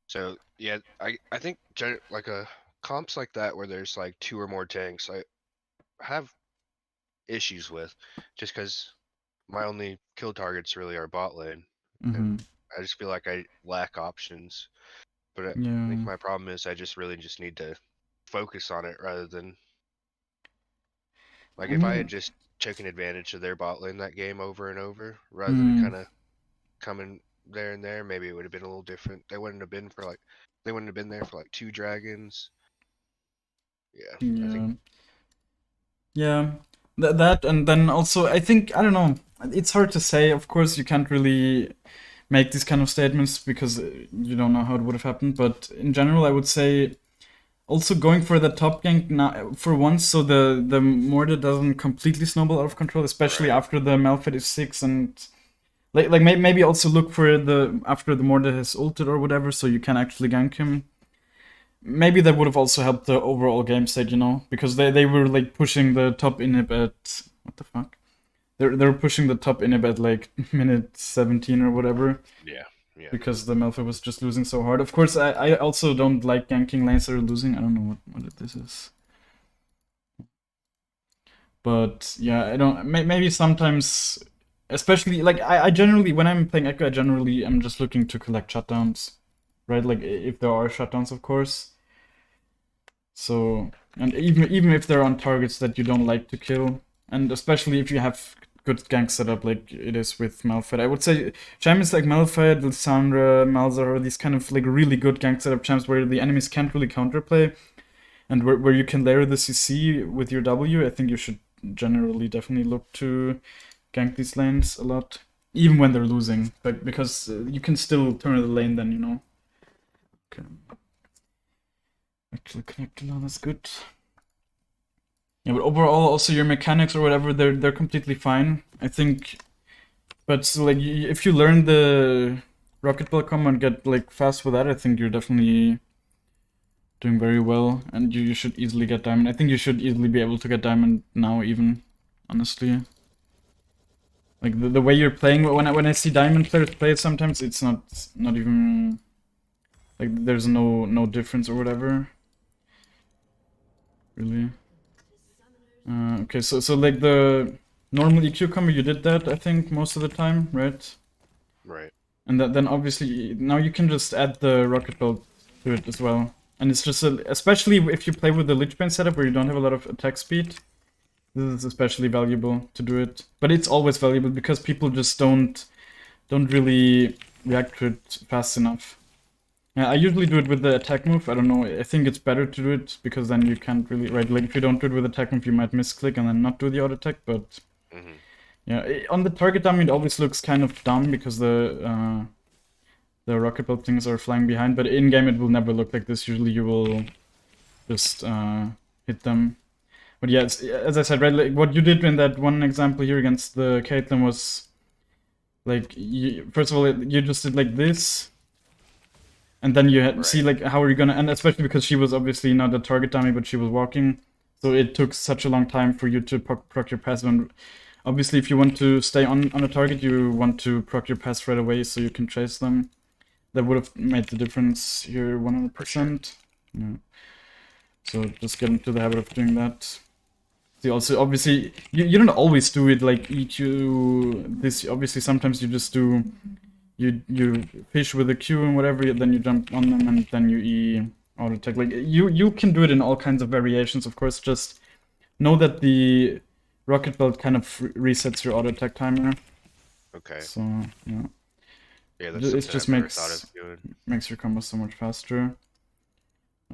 So yeah, I think like comps like that where there's like 2 or more tanks, I have issues with, just because my only kill targets really are bot lane, and I just feel like I lack options. But I think Yeah. my problem is I just really just need to focus on it rather than like I if I had mean, just taken advantage of their bot lane that game over and over rather than mm, kind of coming there and there, maybe it would have been a little different. They wouldn't have been there for like 2 dragons. Yeah, I think yeah. Yeah. That and then also I think I don't know. It's hard to say. Of course, you can't really make these kind of statements because you don't know how it would have happened. But in general, I would say also going for the top gank now for once, so the Mortar doesn't completely snowball out of control, especially Right. after the Malphite is 6, and like maybe also look for the after the Mortar has ulted or whatever, so you can actually gank him. Maybe that would have also helped the overall game state, you know, because they were like pushing the top inhib at what the fuck? They're pushing the top inhib at like minute 17 or whatever. Yeah. Yeah. Because the Malphite was just losing so hard. Of course, I also don't like ganking lanes that are losing. I don't know what this is. But yeah, I don't. Maybe sometimes, especially like I generally when I'm playing Ekko, I generally am just looking to collect shutdowns, right? Like if there are shutdowns, of course. So and even if they're on targets that you don't like to kill, and especially if you have good gank setup like it is with Malphite, I would say champions like Malphite, Lissandra, Malzahar, these kind of like really good gank setup champs where the enemies can't really counterplay, and where you can layer the CC with your W. I think you should generally definitely look to gank these lanes a lot, even when they're losing, but because you can still turn the lane then, you know. Okay. Actually connected now, that's good. Yeah, but overall, also your mechanics or whatever, they're completely fine, I think. But so, like, if you learn the rocket bell combo and get like fast with that, I think you're definitely doing very well, and you should easily get diamond. I think you should easily be able to get diamond now, even honestly. Like the way you're playing, when I see diamond players play it, sometimes it's not even like there's no difference or whatever. Really. Okay, so like the normal EQ combo, you did that I think most of the time, right? Right. And then obviously now you can just add the rocket belt to it as well. And it's just especially if you play with the Lich Bane setup where you don't have a lot of attack speed, this is especially valuable to do it. But it's always valuable because people just don't really react to it fast enough. Yeah, I usually do it with the attack move. I don't know. I think it's better to do it because then you can't really, right? Like if you don't do it with attack move, you might misclick and then not do the auto attack. But yeah, on the target dummy, it always looks kind of dumb because the rocket belt things are flying behind. But in game, it will never look like this. Usually, you will just hit them. But yeah, as I said, right? Like what you did in that one example here against the Caitlyn was like, first of all, you just did like this. And then you had, see, like, how are you gonna... And especially because she was obviously not a target dummy, but she was walking. So it took such a long time for you to proc your passive. And obviously, if you want to stay on a target, you want to proc your pass right away so you can chase them. That would have made the difference here 100%. Yeah. So just get into the habit of doing that. See, also, obviously, you don't always do it like EQ this. Obviously, sometimes you just do... You fish with a Q and whatever, then you jump on them and then you E auto attack. Like you can do it in all kinds of variations, of course. Just know that the rocket belt kind of resets your auto attack timer. Okay. So yeah. Yeah, that's it just makes your combo so much faster.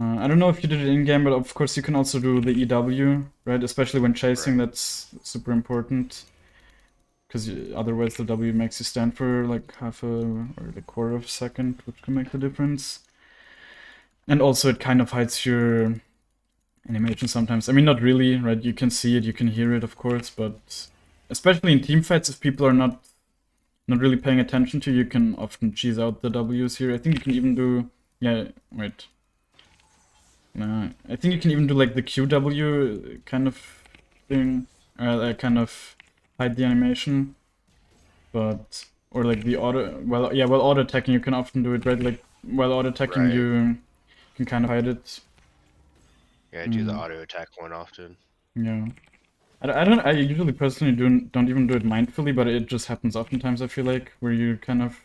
I don't know if you did it in game, but of course you can also do the EW, right? Especially when chasing, that's super important. Because otherwise the W makes you stand for like half or a quarter of a second, which can make the difference. And also it kind of hides your animation sometimes. I mean, not really, right? You can see it, you can hear it, of course, but especially in team fights, if people are not really paying attention to you, can often cheese out the Ws here. I think you can even do... Yeah, wait. I think you can even do like the QW kind of thing. Kind of hide the animation, but or like the auto while auto attacking you can often do it, right? Like while auto attacking you can kind of hide it. Yeah, I do the auto attack one often. Yeah, I usually personally don't even do it mindfully, but it just happens oftentimes. I feel like where you kind of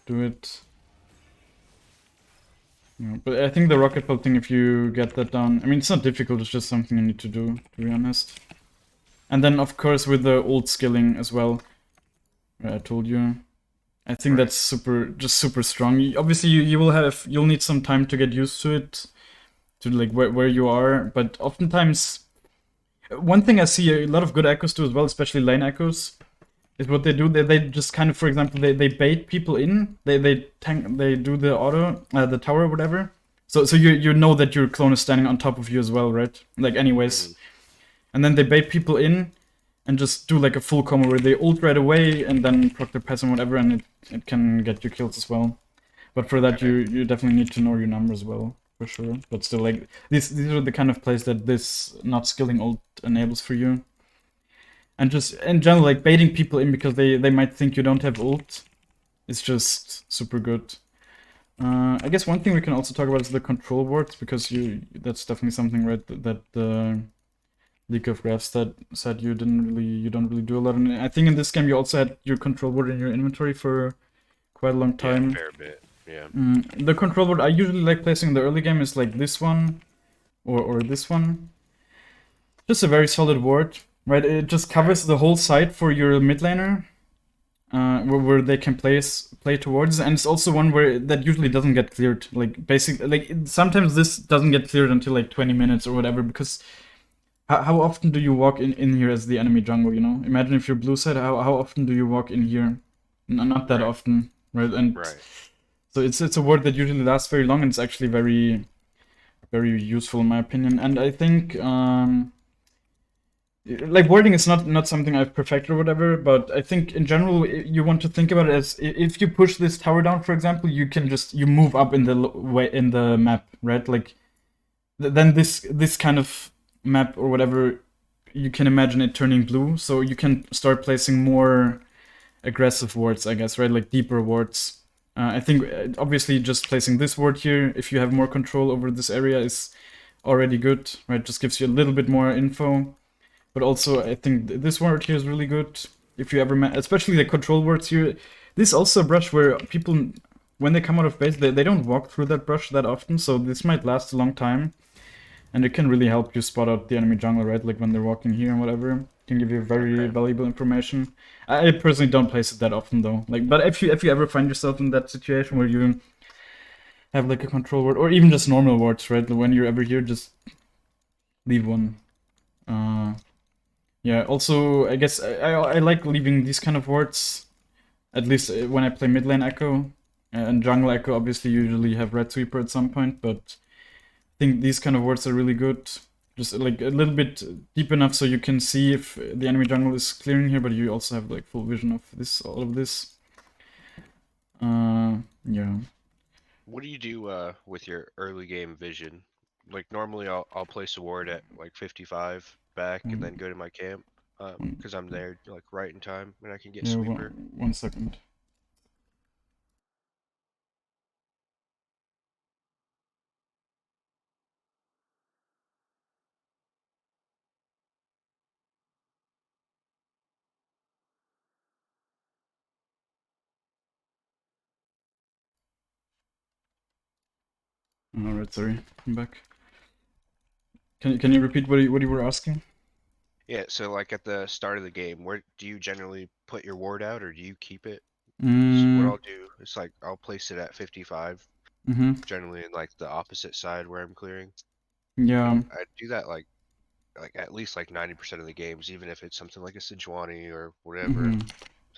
do it. Yeah, but I think the rocket belt thing, if you get that down, I mean it's not difficult. It's just something you need to do, to be honest. And then, of course, with the old skilling as well, I told you. I think that's super strong. Obviously, you'll need some time to get used to it, to like where you are. But oftentimes, one thing I see a lot of good echoes do as well, especially lane echoes, is what they do. They just kind of, for example, they bait people in. They do the auto, the tower or whatever. So you know that your clone is standing on top of you as well, right? Like anyways. And then they bait people in and just do like a full combo where they ult right away and then proc their pass and whatever, and it can get you kills as well. But for that, Okay. you definitely need to know your numbers as well, for sure. But still, like these are the kind of plays that this not skilling ult enables for you. And just in general, like baiting people in because they might think you don't have ult is just super good. I guess one thing we can also talk about is the control wards, because that's definitely something, right, that the League of Graphs that said you don't really do a lot. And I think in this game you also had your control board in your inventory for quite a long Yeah, a time. fair bit. Yeah. The control board I usually like placing in the early game is like this one or this one. Just a very solid ward, right? It just covers the whole side for your mid laner, where they can play towards, and it's also one where that usually doesn't get cleared. Like basically, like sometimes this doesn't get cleared until like 20 minutes or whatever, because how often do you walk in here as the enemy jungle, you know? Imagine if you're blue side, how often do you walk in here? Not that Right. often, right? And Right. so it's a word that usually lasts very long, and it's actually very, very useful in my opinion. And I think like wording is not something I've perfected or whatever, but I think in general you want to think about it as if you push this tower down, for example, you can just you move up in the way in the map, right? Like then this kind of map or whatever, you can imagine it turning blue, so you can start placing more aggressive wards, I guess, right? Like deeper wards. I think obviously just placing this ward here, if you have more control over this area, is already good, right? Just gives you a little bit more info. But also, I think this word here is really good. If you ever, especially the control words here. This is also a brush where people, when they come out of base, they don't walk through that brush that often, so this might last a long time. And it can really help you spot out the enemy jungle, right? Like when they're walking here and whatever. It can give you very valuable information. I personally don't place it that often though. Like, but if you ever find yourself in that situation where you have like a control word, or even just normal words, right? When you're ever here, just leave one. Yeah, also, I guess I like leaving these kind of wards, at least when I play mid lane Ekko. And jungle Ekko obviously usually have Red Sweeper at some point, but I think these kind of wards are really good. Just like a little bit deep enough so you can see if the enemy jungle is clearing here, but you also have like full vision of this, all of this. Yeah. What do you do with your early game vision? Like normally I'll place a ward at like 55 back and then go to my camp because I'm there like right in time and I can get Yeah, sweeper. one second. Alright, sorry, I'm back. Can you repeat what you were asking? Yeah, so like at the start of the game, where do you generally put your ward out or do you keep it? 'Cause what Mm, I'll do is like I'll place it at 55, mm-hmm. generally in like the opposite side where I'm clearing. Yeah. And I do that like at least like 90% of the games, even if it's something like a Sejuani or whatever. Mm-hmm.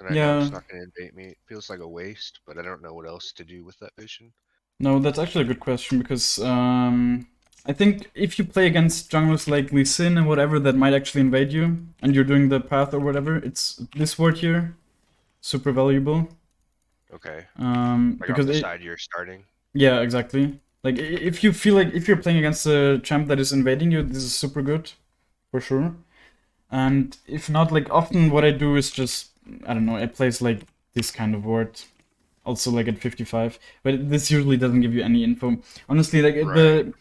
And I know Yeah. it's not going to invade me. It feels like a waste, but I don't know what else to do with that vision. No, that's actually a good question because I think if you play against junglers like Lee Sin and whatever that might actually invade you, and you're doing the path or whatever, it's this word here, super valuable. Okay. Like on Because the it, side you're starting. yeah, exactly. Like if you feel like if you're playing against a champ that is invading you, this is super good, for sure. And if not, like often what I do is just I don't know, I place like this kind of word, also like at 55, but this usually doesn't give you any info. Honestly, like Right.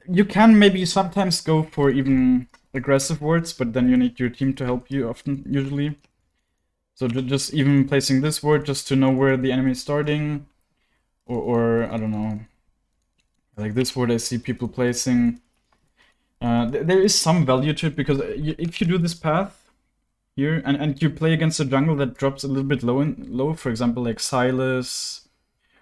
you can maybe sometimes go for even aggressive words, but then you need your team to help you often, usually. So just even placing this word just to know where the enemy is starting, or I don't know, like this word I see people placing. There is some value to it because if you do this path here and you play against a jungle that drops a little bit low, for example, like Silas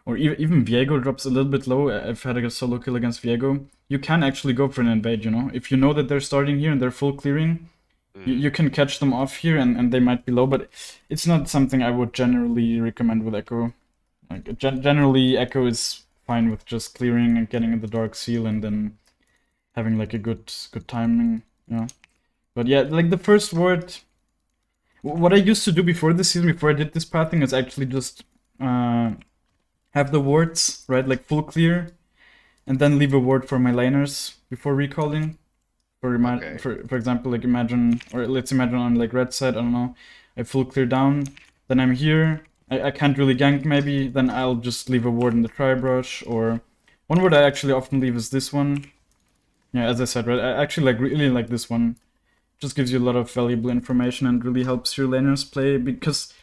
or even Viego drops a little bit low. I've had a solo kill against Viego. You can actually go for an invade, you know? If you know that they're starting here and they're full clearing, Mm. you can catch them off here and they might be low, but it's not something I would generally recommend with Ekko. Like, generally, Ekko is fine with just clearing and getting the Dark Seal and then having like a good timing. Yeah. But yeah, like the first ward, what I used to do before this season, before I did this pathing, is actually just have the wards, right, like full clear, and then leave a ward for my laners before recalling. For example, like imagine, or let's imagine on like red side, I don't know, I full clear down, then I'm here, I can't really gank maybe, then I'll just leave a ward in the tri-brush, or one ward I actually often leave is this one. Yeah, as I said, right, I actually like really like this one. Just gives you a lot of valuable information and really helps your laners play, because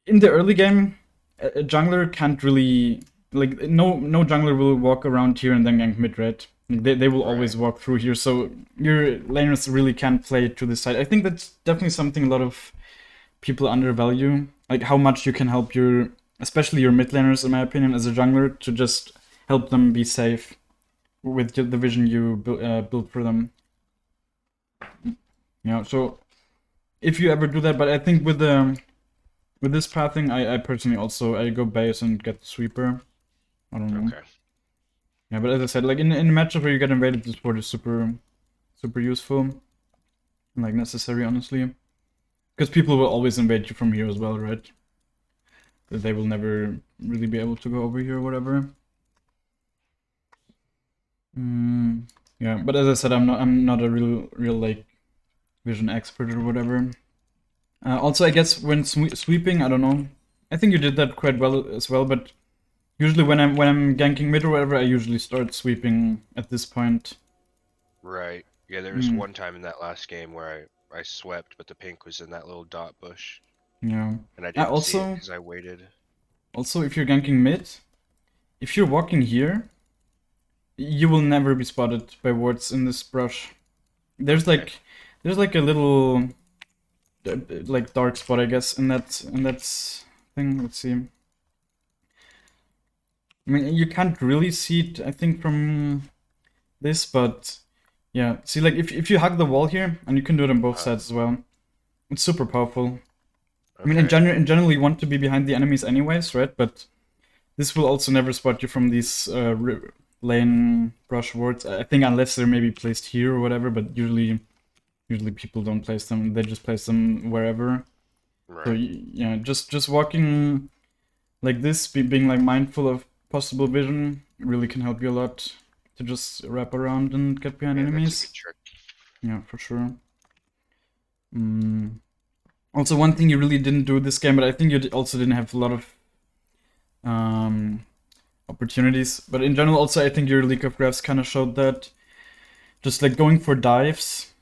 in the early game, a jungler can't really, like, no jungler will walk around here and then gank mid, right? They will always walk through here, so your laners really can't play to this side. I think that's definitely something a lot of people undervalue, like how much you can help your, especially your mid laners, in my opinion, as a jungler, to just help them be safe with the vision you built for them. Yeah, so if you ever do that, but I think with this pathing, I personally also, I go base and get the sweeper. I don't know. Okay. Yeah, but as I said, like in a matchup where you get invaded, this ward is super useful. And, like, necessary, honestly. Because people will always invade you from here as well, right? They will never really be able to go over here or whatever. Yeah, but as I said, I'm not a real like vision expert or whatever. Also, I guess when sweeping, I don't know. I think you did that quite well as well, but usually when I'm ganking mid or whatever, I usually start sweeping at this point. Right. Yeah, there was one time in that last game where I swept, but the pink was in that little dot bush. Yeah. And I didn't see it because I waited. Also, if you're ganking mid, if you're walking here, you will never be spotted by wards in this brush. There's like a little like dark spot, I guess, in that thing. Let's see. I mean, you can't really see it, I think, from this, but yeah. See, like if you hug the wall here, and you can do it on both sides as well, it's super powerful. Okay. I mean, in general, you want to be behind the enemies anyways, right? But this will also never spot you from these lane brush wards. I think unless they're maybe placed here or whatever, but usually people don't place them. They just place them wherever. Right. So yeah, just walking like this, being like mindful of possible vision, really can help you a lot to just wrap around and get behind enemies. That's a good trick. Yeah, for sure. Also, one thing you really didn't do this game, but I think you also didn't have a lot of opportunities. But in general, also, I think your League of Graphs kind of showed that. Just like going for dives.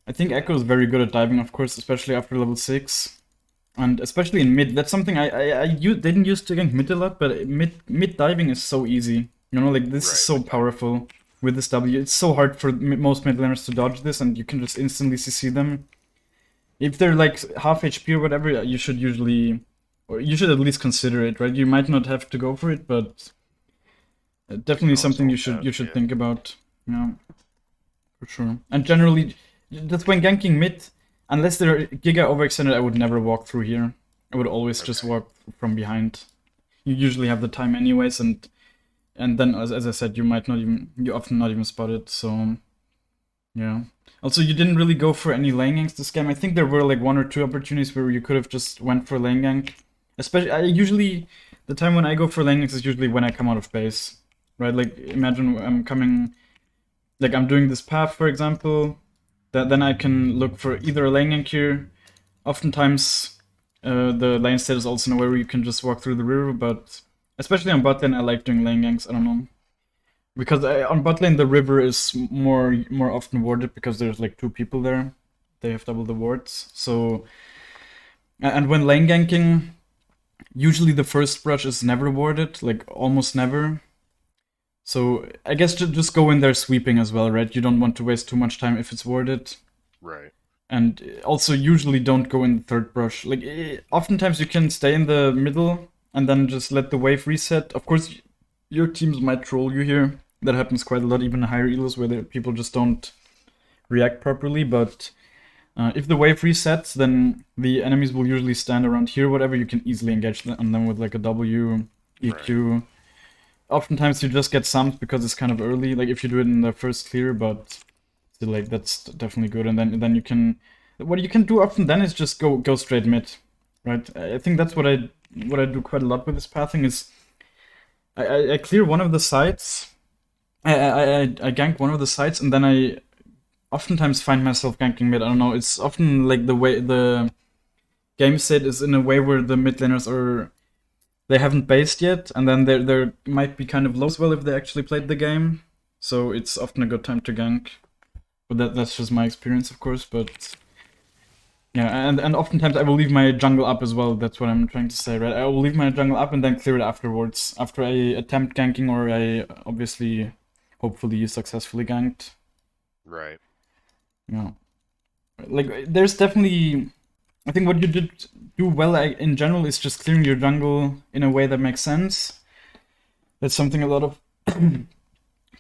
I think Ekko is very good at diving, of course, especially after level 6. And especially in mid. That's something I didn't use to gank mid a lot, but mid diving is so easy. You know, like this is so powerful with this W. It's so hard for most mid laners to dodge this, and you can just instantly CC them. If they're like half HP or whatever, you should usually, or you should at least consider it, right? You might not have to go for it, but definitely something you should think about. Yeah, for sure. And generally, just when ganking mid, unless they're giga overextended, I would never walk through here. I would always just walk from behind. You usually have the time anyways, and then as I said, you often not even spot it. So yeah. Also, you didn't really go for any lane ganks this game. I think there were like 1 or 2 opportunities where you could have just went for lane gank. Especially, the time when I go for lane ganks is usually when I come out of base, right? Like imagine I'm coming, like I'm doing this path, for example. Then I can look for either a lane gank here. Oftentimes, the lane state is also nowhere where you can just walk through the river, but especially on bot lane, I like doing lane ganks. I don't know, because on bot lane the river is more often warded because there's like 2 people there. They have double the wards. So, and when lane ganking, usually the first brush is never warded, like almost never. So I guess just go in there sweeping as well, right? You don't want to waste too much time if it's warded. Right. And also usually don't go in the third brush. Like oftentimes you can stay in the middle and then just let the wave reset. Of course, your teams might troll you here. That happens quite a lot, even in higher elos where people just don't react properly. But if the wave resets, then the enemies will usually stand around here, whatever. You can easily engage on them with like a W, EQ. Right. oftentimes you just get summed because it's kind of early, like if you do it in the first clear, but still, like that's definitely good. And then you can, what you can do often then is just go straight mid, right? I think that's what I do quite a lot with this pathing is I clear one of the sides, I gank one of the sides, and then I oftentimes find myself ganking mid. I don't know. It's often like the way the game set is in a way where the mid laners are, they haven't based yet, and then they might be kind of low as well if they actually played the game. So it's often a good time to gank. But that's just my experience, of course. But yeah, and oftentimes I will leave my jungle up as well. That's what I'm trying to say, right? I will leave my jungle up and then clear it afterwards, after I attempt ganking or I obviously, hopefully, successfully ganked. Right. Yeah, like there's definitely, I think what you did do well in general is just clearing your jungle in a way that makes sense. That's something a lot of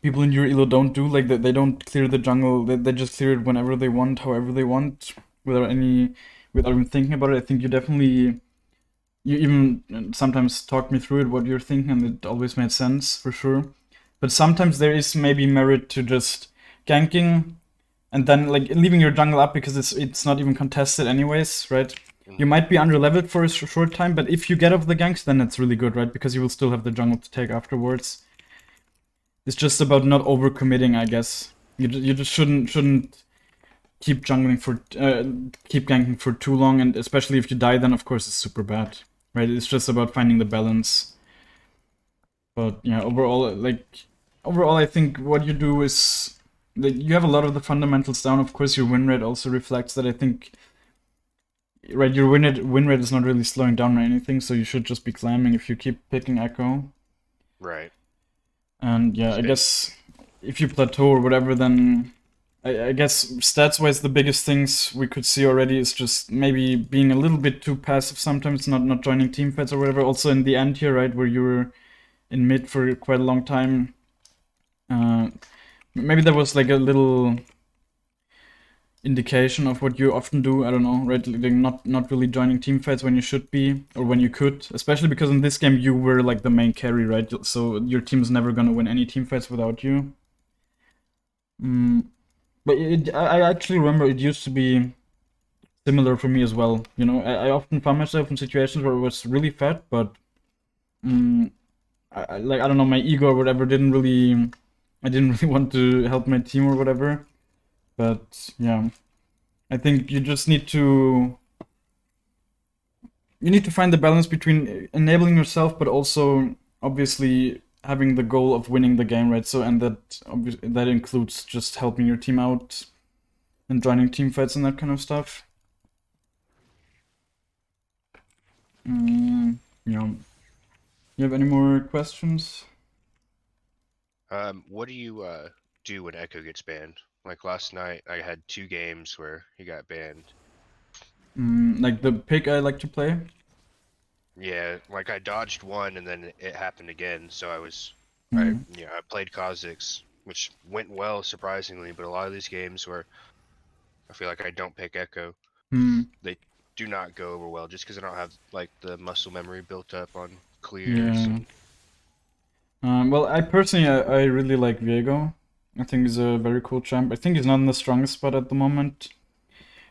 people in your elo don't do. Like they don't clear the jungle. They just clear it whenever they want, however they want, without even thinking about it. I think you even sometimes talk me through it, what you're thinking, and it always made sense for sure. But sometimes there is maybe merit to just ganking and then like leaving your jungle up because it's not even contested anyways, right? You might be underleveled for a short time, but if you get off the ganks, then it's really good, right? Because you will still have the jungle to take afterwards. It's just about not overcommitting, I guess. You just shouldn't keep jungling for keep ganking for too long, and especially if you die, then of course it's super bad, right? It's just about finding the balance. But yeah, overall, I think what you do is like you have a lot of the fundamentals down. Of course, your win rate also reflects that. I think, right, your win rate is not really slowing down or anything, so you should just be climbing if you keep picking Ekko. Right. And yeah, I guess if you plateau or whatever, then I guess stats-wise, the biggest things we could see already is just maybe being a little bit too passive sometimes, not joining team fights or whatever. Also in the end here, right, where you were in mid for quite a long time, maybe there was like a little indication of what you often do. I don't know, right? Like not really joining team fights when you should be or when you could, especially because in this game you were like the main carry, right? So your team's never gonna win any team fights without you. But I actually remember it used to be similar for me as well. You know, I often found myself in situations where it was really fat, but like I don't know, my ego or whatever I didn't really want to help my team or whatever. But yeah, I think you just need to find the balance between enabling yourself, but also obviously having the goal of winning the game, right? So and that includes just helping your team out and joining team fights and that kind of stuff. Yeah. You have any more questions? What do you do when Ekko gets banned? Like last night, I had 2 games where he got banned. Like the pick I like to play? Yeah, like I dodged one and then it happened again. So Mm. I played Kha'Zix, which went well surprisingly. But a lot of these games where I feel like I don't pick Ekko, they do not go over well just because I don't have like the muscle memory built up on clears. Yeah. Well, I personally, I really like Viego. I think he's a very cool champ. I think he's not in the strongest spot at the moment.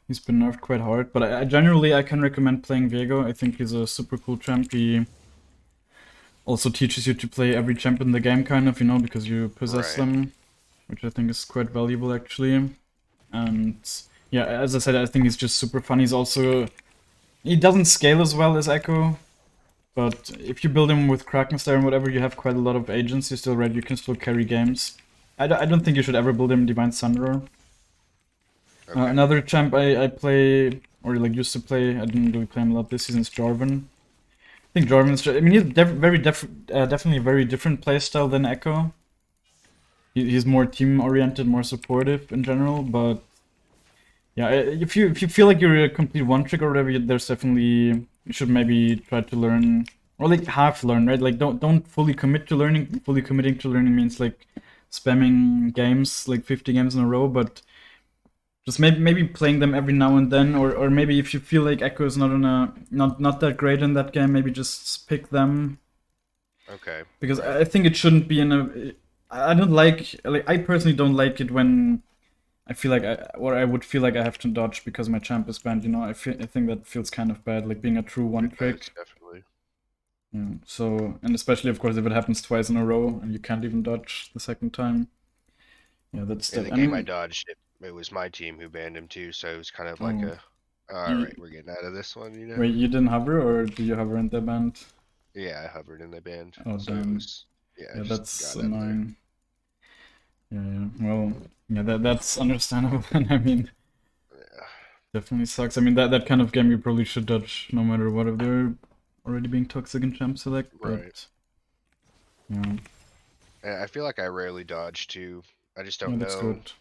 He's been nerfed quite hard, but I generally I can recommend playing Viego. I think he's a super cool champ. He also teaches you to play every champ in the game, kind of, you know, because you possess them, which I think is quite valuable actually. And yeah, as I said, I think he's just super fun. He doesn't scale as well as Ekko, but if you build him with Krakenstein and whatever, you have quite a lot of agents. You're still ready. You can still carry games. I don't think you should ever build him Divine Sunderer. Okay. Another champ I play, or like used to play, I didn't really play him a lot this season, is Jarvan. I think Jarvan's, I mean, he's definitely a very different playstyle than Ekko. He's more team-oriented, more supportive in general, but yeah, if you feel like you're a complete one-trick or whatever, there's definitely, you should maybe try to learn, or like half learn, right? Like don't fully commit to learning. Fully committing to learning means like spamming games, like 50 games in a row, but just maybe playing them every now and then, or maybe if you feel like Ekko is not that great in that game, maybe just pick them. Okay. Because Right. I think it shouldn't be in a. I don't like I personally don't like it when I feel like I would feel like I have to dodge because my champ is banned. I think that feels kind of bad, like being a true one It does trick. definitely. Yeah. So, and especially of course if it happens twice in a row and you can't even dodge the second time. Yeah, that's In that. the I game I mean, dodged it. It was my team who banned him too, so it was kind of like oh, a, all you, right, we're getting out of this one, you know? wait, you didn't hover or did you hover in the band? Yeah, I hovered in the band, Oh so it damn. was, yeah, I Yeah, just that's got out of there. annoying. Yeah, yeah. Well, yeah, that's understandable. And I mean, Yeah. definitely sucks. I mean, that kind of game you probably should dodge no matter what if they're already being toxic in champ select. Right. But yeah, And I feel like I rarely dodge too. I just yeah, don't that's know. good.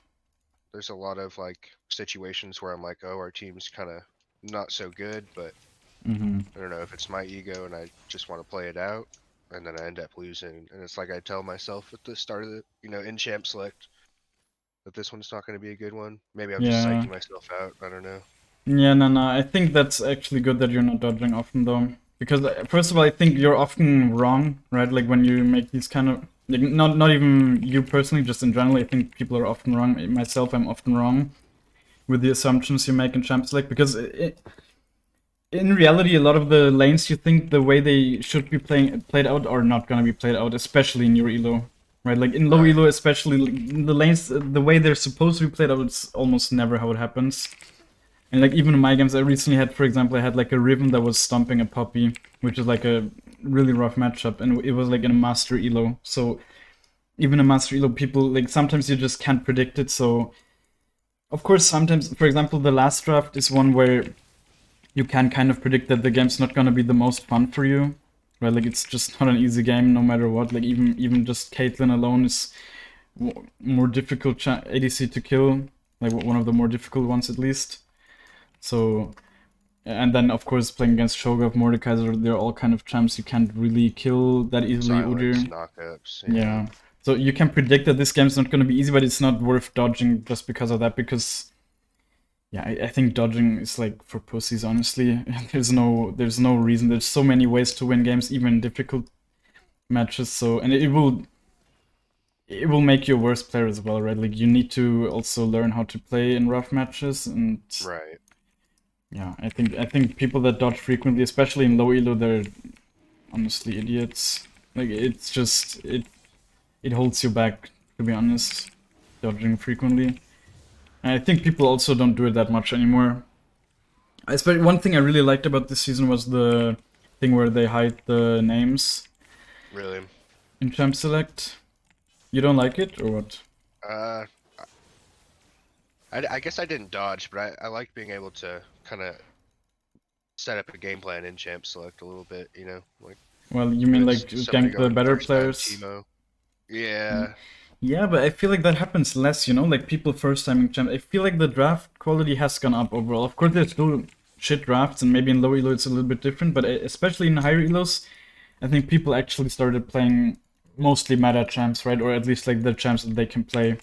There's a lot of like situations where I'm like, oh, our team's kind of not so good, but Mm-hmm. I don't know if it's my ego and I just want to play it out, and then I end up losing. And it's like I tell myself at the start of the, in champ select that this one's not going to be a good one. Maybe I'm just Yeah. psyching myself out. I don't know. Yeah, no, no. I think that's actually good that you're not dodging often, though, because first of all, I think you're often wrong, right? Like when you make these kind of, like, not even you personally, just in general. I think people are often wrong. Myself, I'm often wrong with the assumptions you make in champ select because in reality, a lot of the lanes you think the way they should be played out are not gonna be played out, especially in your elo, right? Like in low Right. elo, especially the lanes, the way they're supposed to be played out, it's almost never how it happens. And like even in my games, I recently had, for example, I had like a Riven that was stomping a Puppy, which is like a really rough matchup, and it was like in a Master Elo. So even a Master Elo, people like sometimes you just can't predict it. So of course, sometimes, for example, the last draft is one where you can kind of predict that the game's not gonna be the most fun for you, right? Like it's just not an easy game, no matter what. Like even just Caitlyn alone is more difficult ADC to kill, like one of the more difficult ones at least. So and then, of course, playing against Shogun, Mordekaiser, they're all kind of champs you can't really kill that easily, Silence, Udyr. knockups. Yeah. Yeah. So you can predict that this game's not going to be easy, but it's not worth dodging just because of that, because, yeah, I think dodging is like for pussies, honestly. There's no reason. There's so many ways to win games, even in difficult matches, so, and it will make you a worse player as well, right? Like, you need to also learn how to play in rough matches, and Right. yeah, I think people that dodge frequently, especially in low elo, they're honestly idiots. Like it holds you back, to be honest, dodging frequently. And I think people also don't do it that much anymore. Especially one thing I really liked about this season was the thing where they hide the names Really. in champ select. You don't like it or what? Uh, I guess I didn't dodge, but I like being able to kind of set up a game plan in champ select a little bit, like Well, you if mean it's like somebody gank the going better first time players? Teemo. Yeah. Yeah, but I feel like that happens less, like people first timing champ. I feel like the draft quality has gone up overall. Of course, there's still shit drafts, and maybe in low elo it's a little bit different, but especially in higher elos, I think people actually started playing mostly meta champs, right? Or at least like the champs that they can play.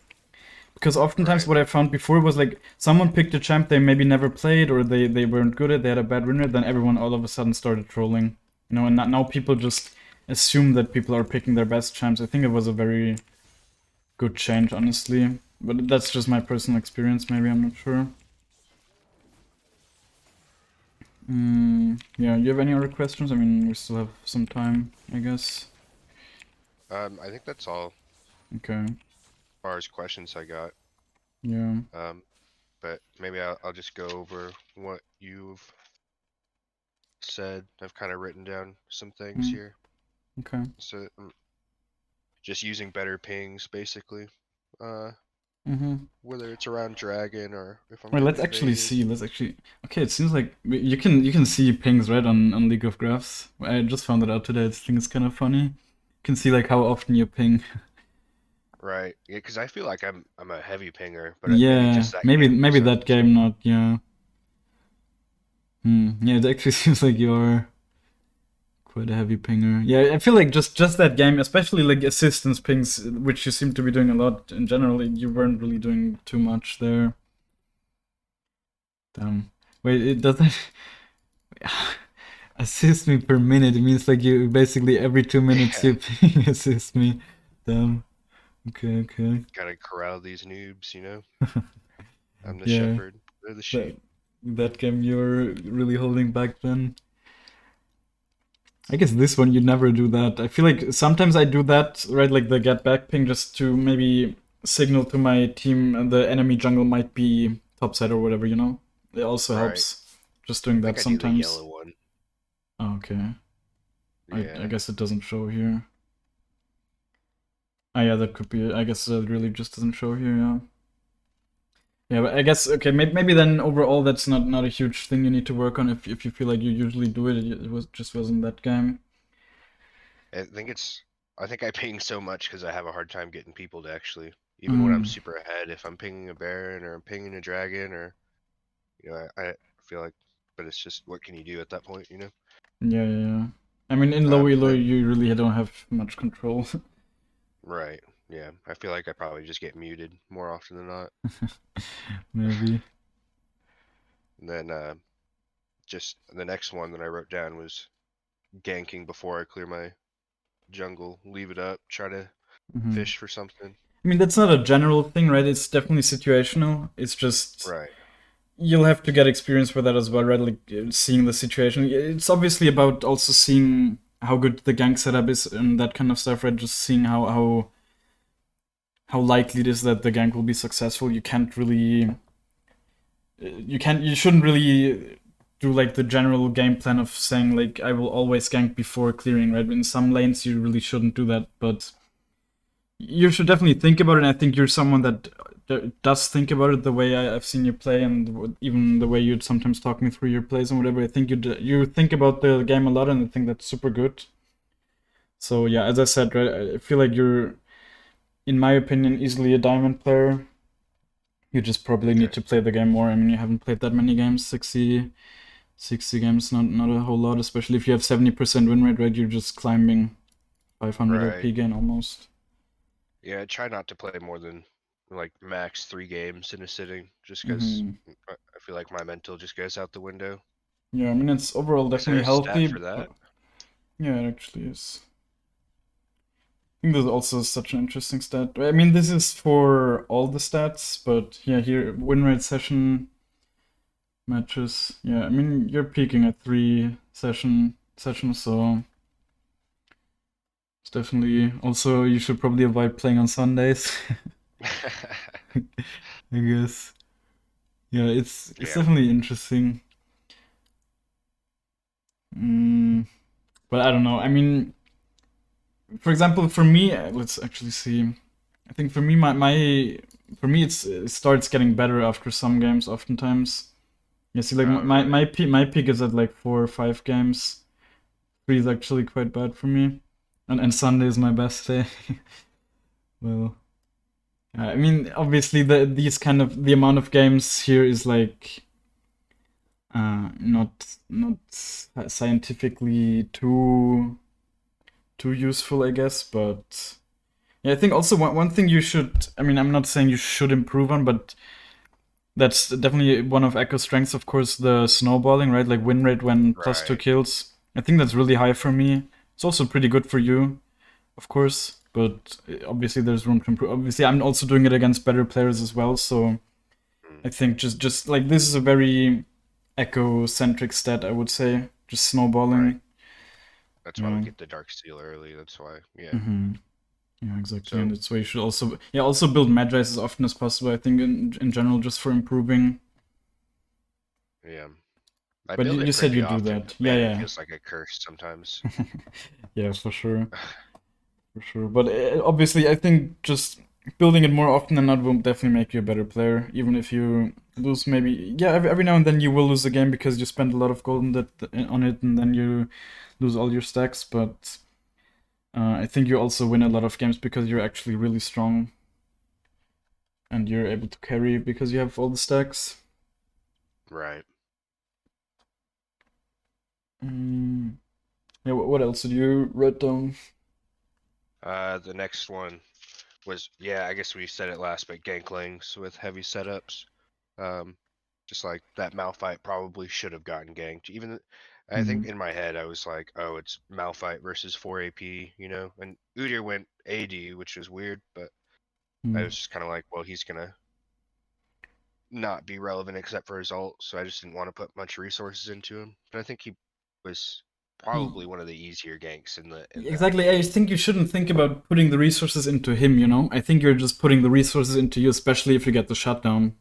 Because oftentimes Right. what I found before was like someone picked a champ they maybe never played or they weren't good at, they had a bad win rate, then everyone all of a sudden started trolling. And now people just assume that people are picking their best champs. I think it was a very good change, honestly. But that's just my personal experience, maybe, I'm not sure. Yeah, you have any other questions? I mean, we still have some time, I guess. I think that's all Okay, as far as questions I got. yeah. But maybe I'll just go over what you've said. I've kind of written down some things Mm, here. okay. So just using better pings, basically. Uh, Mm-hmm. whether it's around dragon or if I'm Wait, getting let's actually invaded. see. Let's actually. Okay, it seems like you can see pings, right, on League of Graphs. I just found it out today. I think it's kind of funny. You can see like how often you ping. Right. Yeah, because I feel like I'm a heavy pinger, but maybe Yeah, just that maybe game maybe that wasn't. game not. Yeah. Yeah, it actually seems like you're quite a heavy pinger. Yeah, I feel like just that game, especially like assistance pings, which you seem to be doing a lot in general. You weren't really doing too much there. Damn. Wait, it doesn't. Assist me per minute. It means like you basically every 2 minutes Yeah, you ping assist me. Damn. Okay, okay. gotta corral these noobs, you know? I'm the Yeah, shepherd, they're the that sheep. that game you're really holding back then. I guess this one you never do that. I feel like sometimes I do that, right? Like the get back ping just to maybe signal to my team the enemy jungle might be topside or whatever, you know? It also Right. helps just doing I think that I do the sometimes. yellow one. Oh, okay. I Yeah. guess it doesn't show here. Ah, yeah, that could be it. I guess it really just doesn't show here, yeah. Yeah, but I guess okay. Maybe then overall that's not a huge thing you need to work on if you feel like you usually do it. It was just wasn't that game. I think it's I think I ping so much because I have a hard time getting people to actually, even when I'm Mm, super ahead, if I'm pinging a Baron or I'm pinging a Dragon or I feel like, but it's just what can you do at that point, you know? yeah, yeah, yeah. I mean, in low And elo, then you really don't have much control. right, yeah, I feel like I probably just get muted more often than not. Maybe. And then just the next one that I wrote down was ganking before I clear my jungle, leave it up, try to Hmm. fish for something. I mean, that's not a general thing, right? It's definitely situational. It's just Right, you'll have to get experience with that as well, right? Like seeing the situation. It's obviously about also seeing how good the gank setup is and that kind of stuff, right? Just seeing how likely it is that the gank will be successful. You shouldn't really do like the general game plan of saying like I will always gank before clearing, right? In some lanes you really shouldn't do that, but you should definitely think about it. And I think you're someone that does think about it the way I've seen you play, and even the way you'd sometimes talk me through your plays and whatever. I think you think about the game a lot, and I think that's super good. So yeah, as I said, right, I feel like you're, in my opinion, easily a diamond player. You just probably need okay, to play the game more. I mean, you haven't played that many games, 60 games, not a whole lot, especially if you have 70% win rate, right? You're just climbing 500 right. LP gain almost. Yeah, I try not to play more than like max 3 games in a sitting, just because Hmm. I feel like my mental just goes out the window. Yeah, I mean, it's overall Is there definitely a stat healthy, for but that? yeah, it actually is. I think there's also such an interesting stat. I mean, this is for all the stats, but yeah, here, win rate session matches. Yeah, I mean, you're peaking at 3 sessions, so it's definitely also you should probably avoid playing on Sundays, I guess. Yeah, it's Yeah, definitely interesting. Mm, but I don't know. I mean, for example, for me, let's actually see. I think for me, it starts getting better after some games. Oftentimes, yeah. See, like oh really? my peak is at like 4 or 5 games. Three is actually quite bad for me, and Sunday is my best day. Well, I mean, obviously these kind of the amount of games here is like not scientifically too useful, I guess. But yeah, I think also one thing you should. I mean, I'm not saying you should improve on, but that's definitely one of Ekko's strengths, of course, the snowballing, right? Like win rate when +2 Right. kills. I think that's really high for me. It's also pretty good for you, of course, but obviously there's room to improve. Obviously, I'm also doing it against better players as well, so Mm, I think just like this is a very Ekko-centric stat, I would say. Just right. snowballing. That's why we Yeah. get the dark steel early. That's why. Yeah. Hmm. Yeah, exactly. And So that's why you should also build Magi's as often as possible, I think, in general, just for improving. yeah, I But build you it said pretty you do often, that. but Yeah, man, it yeah. feels like a curse sometimes. Yeah, for sure. For sure. But obviously, I think just building it more often than not will definitely make you a better player. Even if you lose, maybe yeah, every now and then you will lose a game because you spend a lot of gold on it, and then you lose all your stacks. But I think you also win a lot of games because you're actually really strong and you're able to carry because you have all the stacks. Right. Mm, yeah. What else did you write down? The next one was, yeah, I guess we said it last, but ganklings with heavy setups. Um, just like that Malphite probably should have gotten ganked. Even I think in my head I was like, oh, it's Malphite versus 4 AP, you know, and Udyr went AD, which is weird, but I was just kind of like, well, he's gonna not be relevant except for his ult, so I just didn't want to put much resources into him. But I think he was probably one of the easier ganks in that Exactly. I game. think you shouldn't think about putting the resources into him, you know? I think you're just putting the resources into you, especially if you get the shutdown,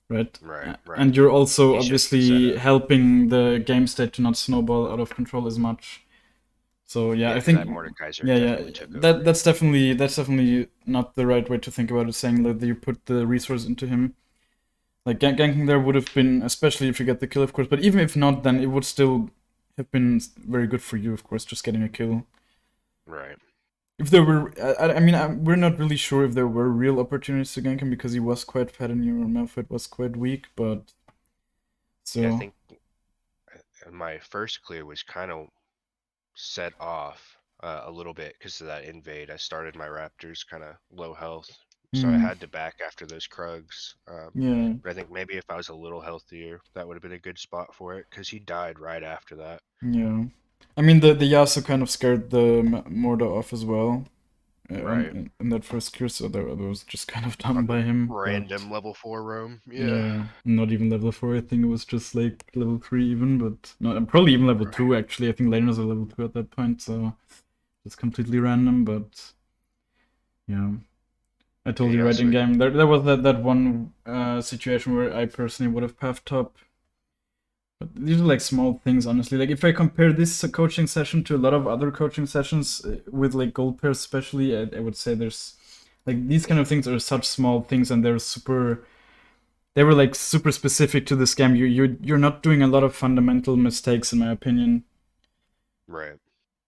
right? Right, right. And you're also He shifts the obviously setup. helping the game state to not snowball out of control as much. So yeah, Yeah, I because that think Mordekaiser yeah, definitely took over. that's definitely not the right way to think about it. Saying that you put the resource into him, like ganking there would have been, especially if you get the kill, of course. But even if not, then it would still have been very good for you, of course, just getting a kill. Right. If there were, I mean, we're not really sure if there were real opportunities to gank him because he was quite fat and your Malphite was quite weak, but Yeah, I so think my first clear was kind of set off a little bit because of that invade. I started my Raptors kind of low health, so I mm, had to back after those Krugs. yeah, But I think maybe if I was a little healthier, that would have been a good spot for it because he died right after that. yeah. I mean, the Yasuo kind of scared the Morda off as well Right. in that first cure, so that was just kind of done On the by him. But random level 4 roam. Yeah. yeah, not even level 4. I think it was just like level 3 even, but no, probably even level 2 Right. actually. I think Laner's a level 2 at that point, so it's completely random. But yeah. I Yeah, told he you right in also. game. There was that one situation where I personally would have path top. But these are like small things, honestly. Like if I compare this coaching session to a lot of other coaching sessions with like gold pairs, especially, I would say there's like these kind of things are such small things, and they're super. They were like super specific to this game. You're not doing a lot of fundamental mistakes, in my opinion. Right.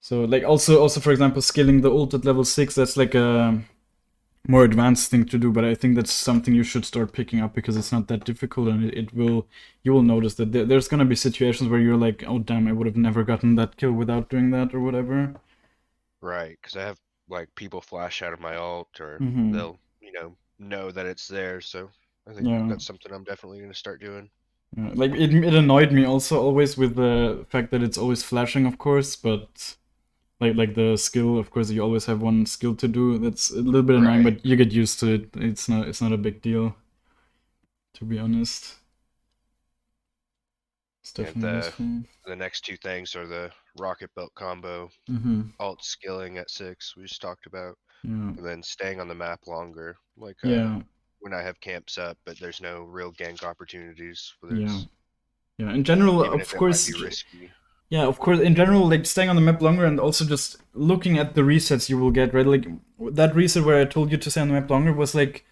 So like also for example, scaling the ult at level 6. That's like a more advanced thing to do, but I think that's something you should start picking up because it's not that difficult, and it will you will notice that there's gonna be situations where you're like, oh damn, I would have never gotten that kill without doing that or whatever. Right. Because I have like people flash out of my ult or Mm-hmm. they'll, know that it's there. So I think Yeah. that's something I'm definitely going to start doing. Yeah. Like it annoyed me also always with the fact that it's always flashing, of course, but like the skill, of course, you always have one skill to do. That's a little bit annoying, Right. but you get used to it. It's not a big deal, to be honest. It's And definitely useful. the next two things are the rocket belt combo, Mm-hmm. alt skilling at 6 we just talked about, Yeah. and then staying on the map longer. Like Yeah. when I have camps up, but there's no real gank opportunities, whether Yeah. it's Yeah, in general, even if of it might be course, risky. yeah, of course, in general, like staying on the map longer and also just looking at the resets you will get, right? Like that reset where I told you to stay on the map longer was like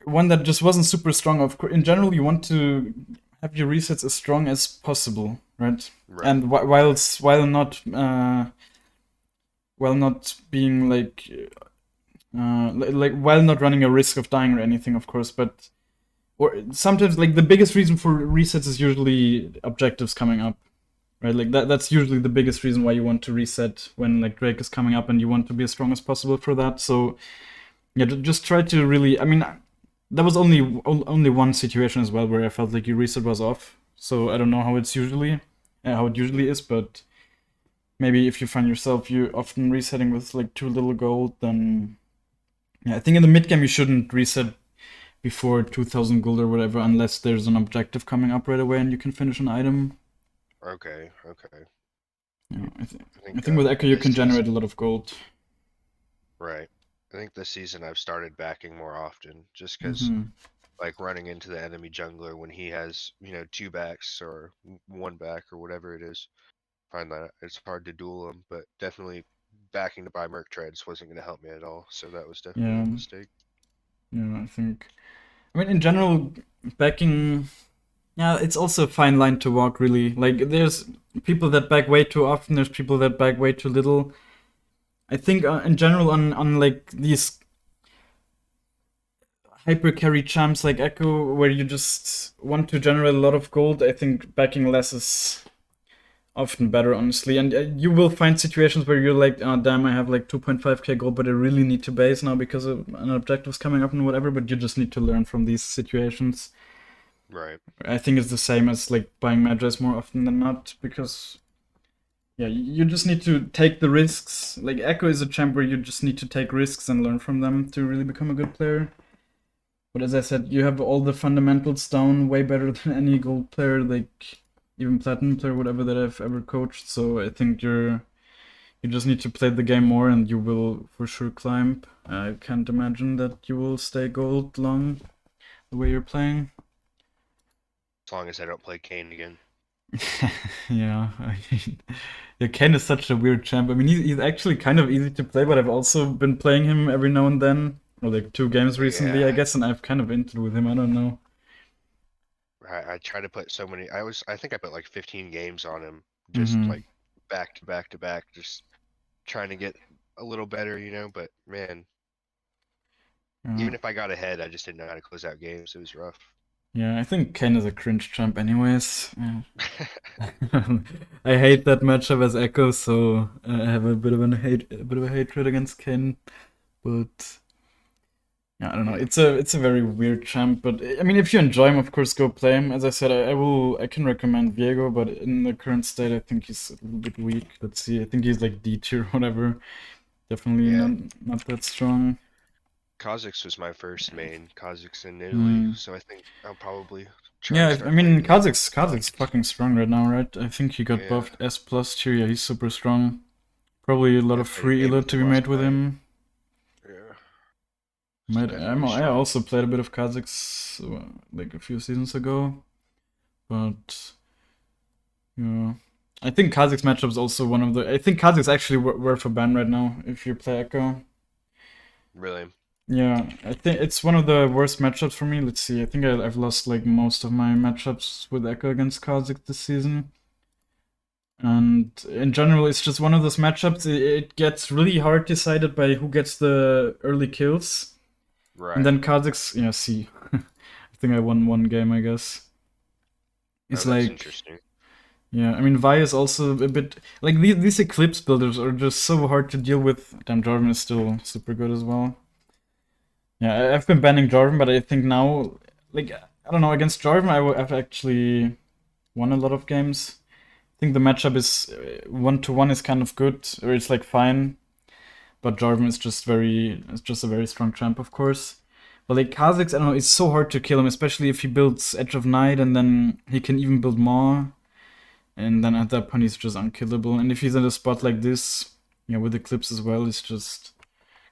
one that just wasn't super strong. Of course, in general, you want to have your resets as strong as possible, right? Right. And Right. while not being like while not running a risk of dying or anything, of course, but or sometimes like the biggest reason for resets is usually objectives coming up, right? Like that's usually the biggest reason why you want to reset when like Drake is coming up and you want to be as strong as possible for that. So yeah, just try to really. I mean, that was only one situation as well where I felt like your reset was off. So I don't know how it usually is, but maybe if you find yourself you often resetting with like too little gold, then yeah, I think in the mid game you shouldn't reset before 2000 gold or whatever unless there's an objective coming up right away and you can finish an item. Okay. Okay. Yeah, I I think think with Ekko you this can season. generate a lot of gold. Right. I think this season I've started backing more often just because, Mm-hmm. like, running into the enemy jungler when he has, two backs or one back or whatever it is, find that it's hard to duel him, but definitely backing to buy Merc Treads wasn't going to help me at all, so that was definitely Yeah, a mistake. yeah, I think. I mean, in general, backing. Yeah, it's also a fine line to walk, really. Like, there's people that back way too often. There's people that back way too little. I think, in general, on like these hyper carry champs like Echo, where you just want to generate a lot of gold, I think backing less is often better, honestly. And you will find situations where you're like, oh, damn, I have like 2.5k gold, but I really need to base now because an objective's coming up and whatever. But you just need to learn from these situations. Right. I think it's the same as like buying Magis more often than not, because yeah, you just need to take the risks. Like Ekko is a champ where you just need to take risks and learn from them to really become a good player. But as I said, you have all the fundamentals down way better than any gold player, like even platinum player, whatever that I've ever coached. So I think you just need to play the game more, and you will for sure climb. I can't imagine that you will stay gold long the way you're playing. As long as I don't play Kane again. Yeah, I mean, yeah, Ken is such a weird champ. I mean, he's actually kind of easy to play, but I've also been playing him every now and then, or like 2 games recently, I Yeah. guess, and I've kind of entered with him. I don't know. I try to put so many. I think I put like 15 games on him, just Mm-hmm. like back to back to back, just trying to get a little better, you know. But man, Yeah. even if I got ahead, I just didn't know how to close out games. It was rough. Yeah, I think Ken is a cringe champ, anyways. Yeah. I hate that matchup as Echo, so I have a bit of a hatred against Ken. But yeah, I don't know. Hmm. It's a very weird champ, but I mean, if you enjoy him, of course, go play him. As I said, I can recommend Viego, but in the current state, I think he's a little bit weak. Let's see. I think he's like D tier, whatever. Definitely Yeah, not that strong. Kazakhs was my first main, Kazakhs in Italy, Hmm. so I think I'll probably try Yeah, to I start mean, playing him. Kazakh's fucking strong right now, right? I think he got Yeah, buffed S plus tier. Yeah, he's super strong. Probably a lot yeah, I of played a free game elo with to him be last made with night. him. Yeah, this Might guy's really I strong. also played a bit of Kazakhs like a few seasons ago, but yeah, I think Kazakhs matchup is also one of the. I think Kazakhs actually worth a ban right now if you play Echo. Really. Yeah, I think it's one of the worst matchups for me. Let's see. I think I've lost like most of my matchups with Echo against Kazakhs this season. And in general, it's just one of those matchups. It gets really hard decided by who gets the early kills. And Right. then Kazakhs, yeah, see. I think I won 1 game, I guess. Oh, It's that's like, interesting. yeah, I mean, Vi is also a bit. Like, these Eclipse builders are just so hard to deal with. Damn, Jarvan is still super good as well. Yeah, I've been banning Jarvan, but I think now, like, I don't know, against Jarvan, I've actually won a lot of games. I think the matchup is 1-to-1 is kind of good, or it's like fine. But Jarvan is it's just a very strong champ, of course. But like Kha'Zix, I don't know, it's so hard to kill him, especially if he builds Edge of Night and then he can even build more. And then at that point he's just unkillable. And if he's in a spot like this, yeah, with Eclipse as well, it's just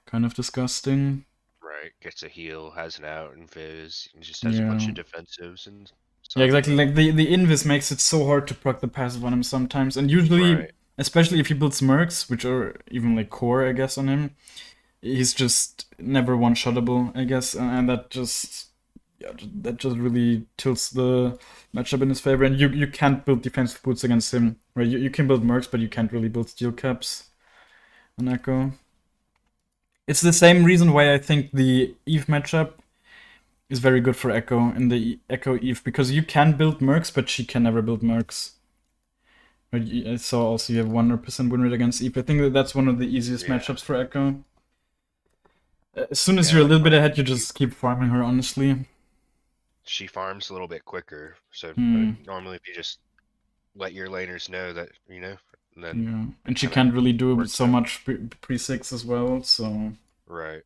kind of disgusting. Right. Gets a heal, has an out and fizz, and just has a bunch Yeah. of defensives and Yeah, sucks, exactly. bro. Like the Invis makes it so hard to proc the passive on him sometimes. And usually, Right. especially if he builds Mercs, which are even like core, I guess, on him, he's just never one-shottable, I guess, and that just yeah, that just really tilts the matchup in his favor. And you can't build defensive boots against him, right? You can build mercs, but you can't really build steel caps on Echo. It's the same reason why I think the Eve matchup is very good for Echo in the Echo Eve, because you can build mercs, but she can never build mercs. Right? I saw also you have 100% win rate against Eve. I think that's one of the easiest Yeah. matchups for Echo. As soon as Yeah, you're a like little bit my ahead, you Eve, just keep farming her, honestly. she farms a little bit quicker. So Hmm. normally, if you just let your laners know that, then Yeah, it and she kind of can't really do works so out. much pre-6 as well, so Right.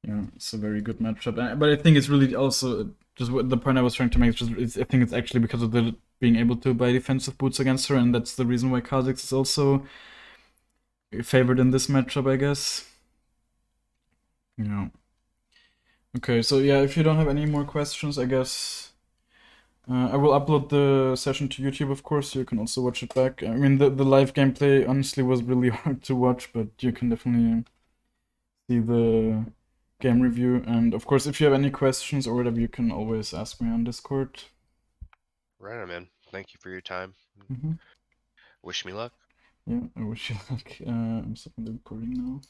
yeah, it's a very good matchup. But I think it's really also just what the point I was trying to make. I think it's actually because of the being able to buy defensive boots against her, and that's the reason why Kha'Zix is also favored in this matchup, I guess. Yeah. Okay, so yeah, if you don't have any more questions, I guess I will upload the session to YouTube, of course, so you can also watch it back. I mean, the live gameplay honestly was really hard to watch, but you can definitely see the game review. And of course, if you have any questions or whatever, you can always ask me on Discord. Right on, man. Thank you for your time. Hmm. Wish me luck. Yeah, I wish you luck. I'm stopping the recording now.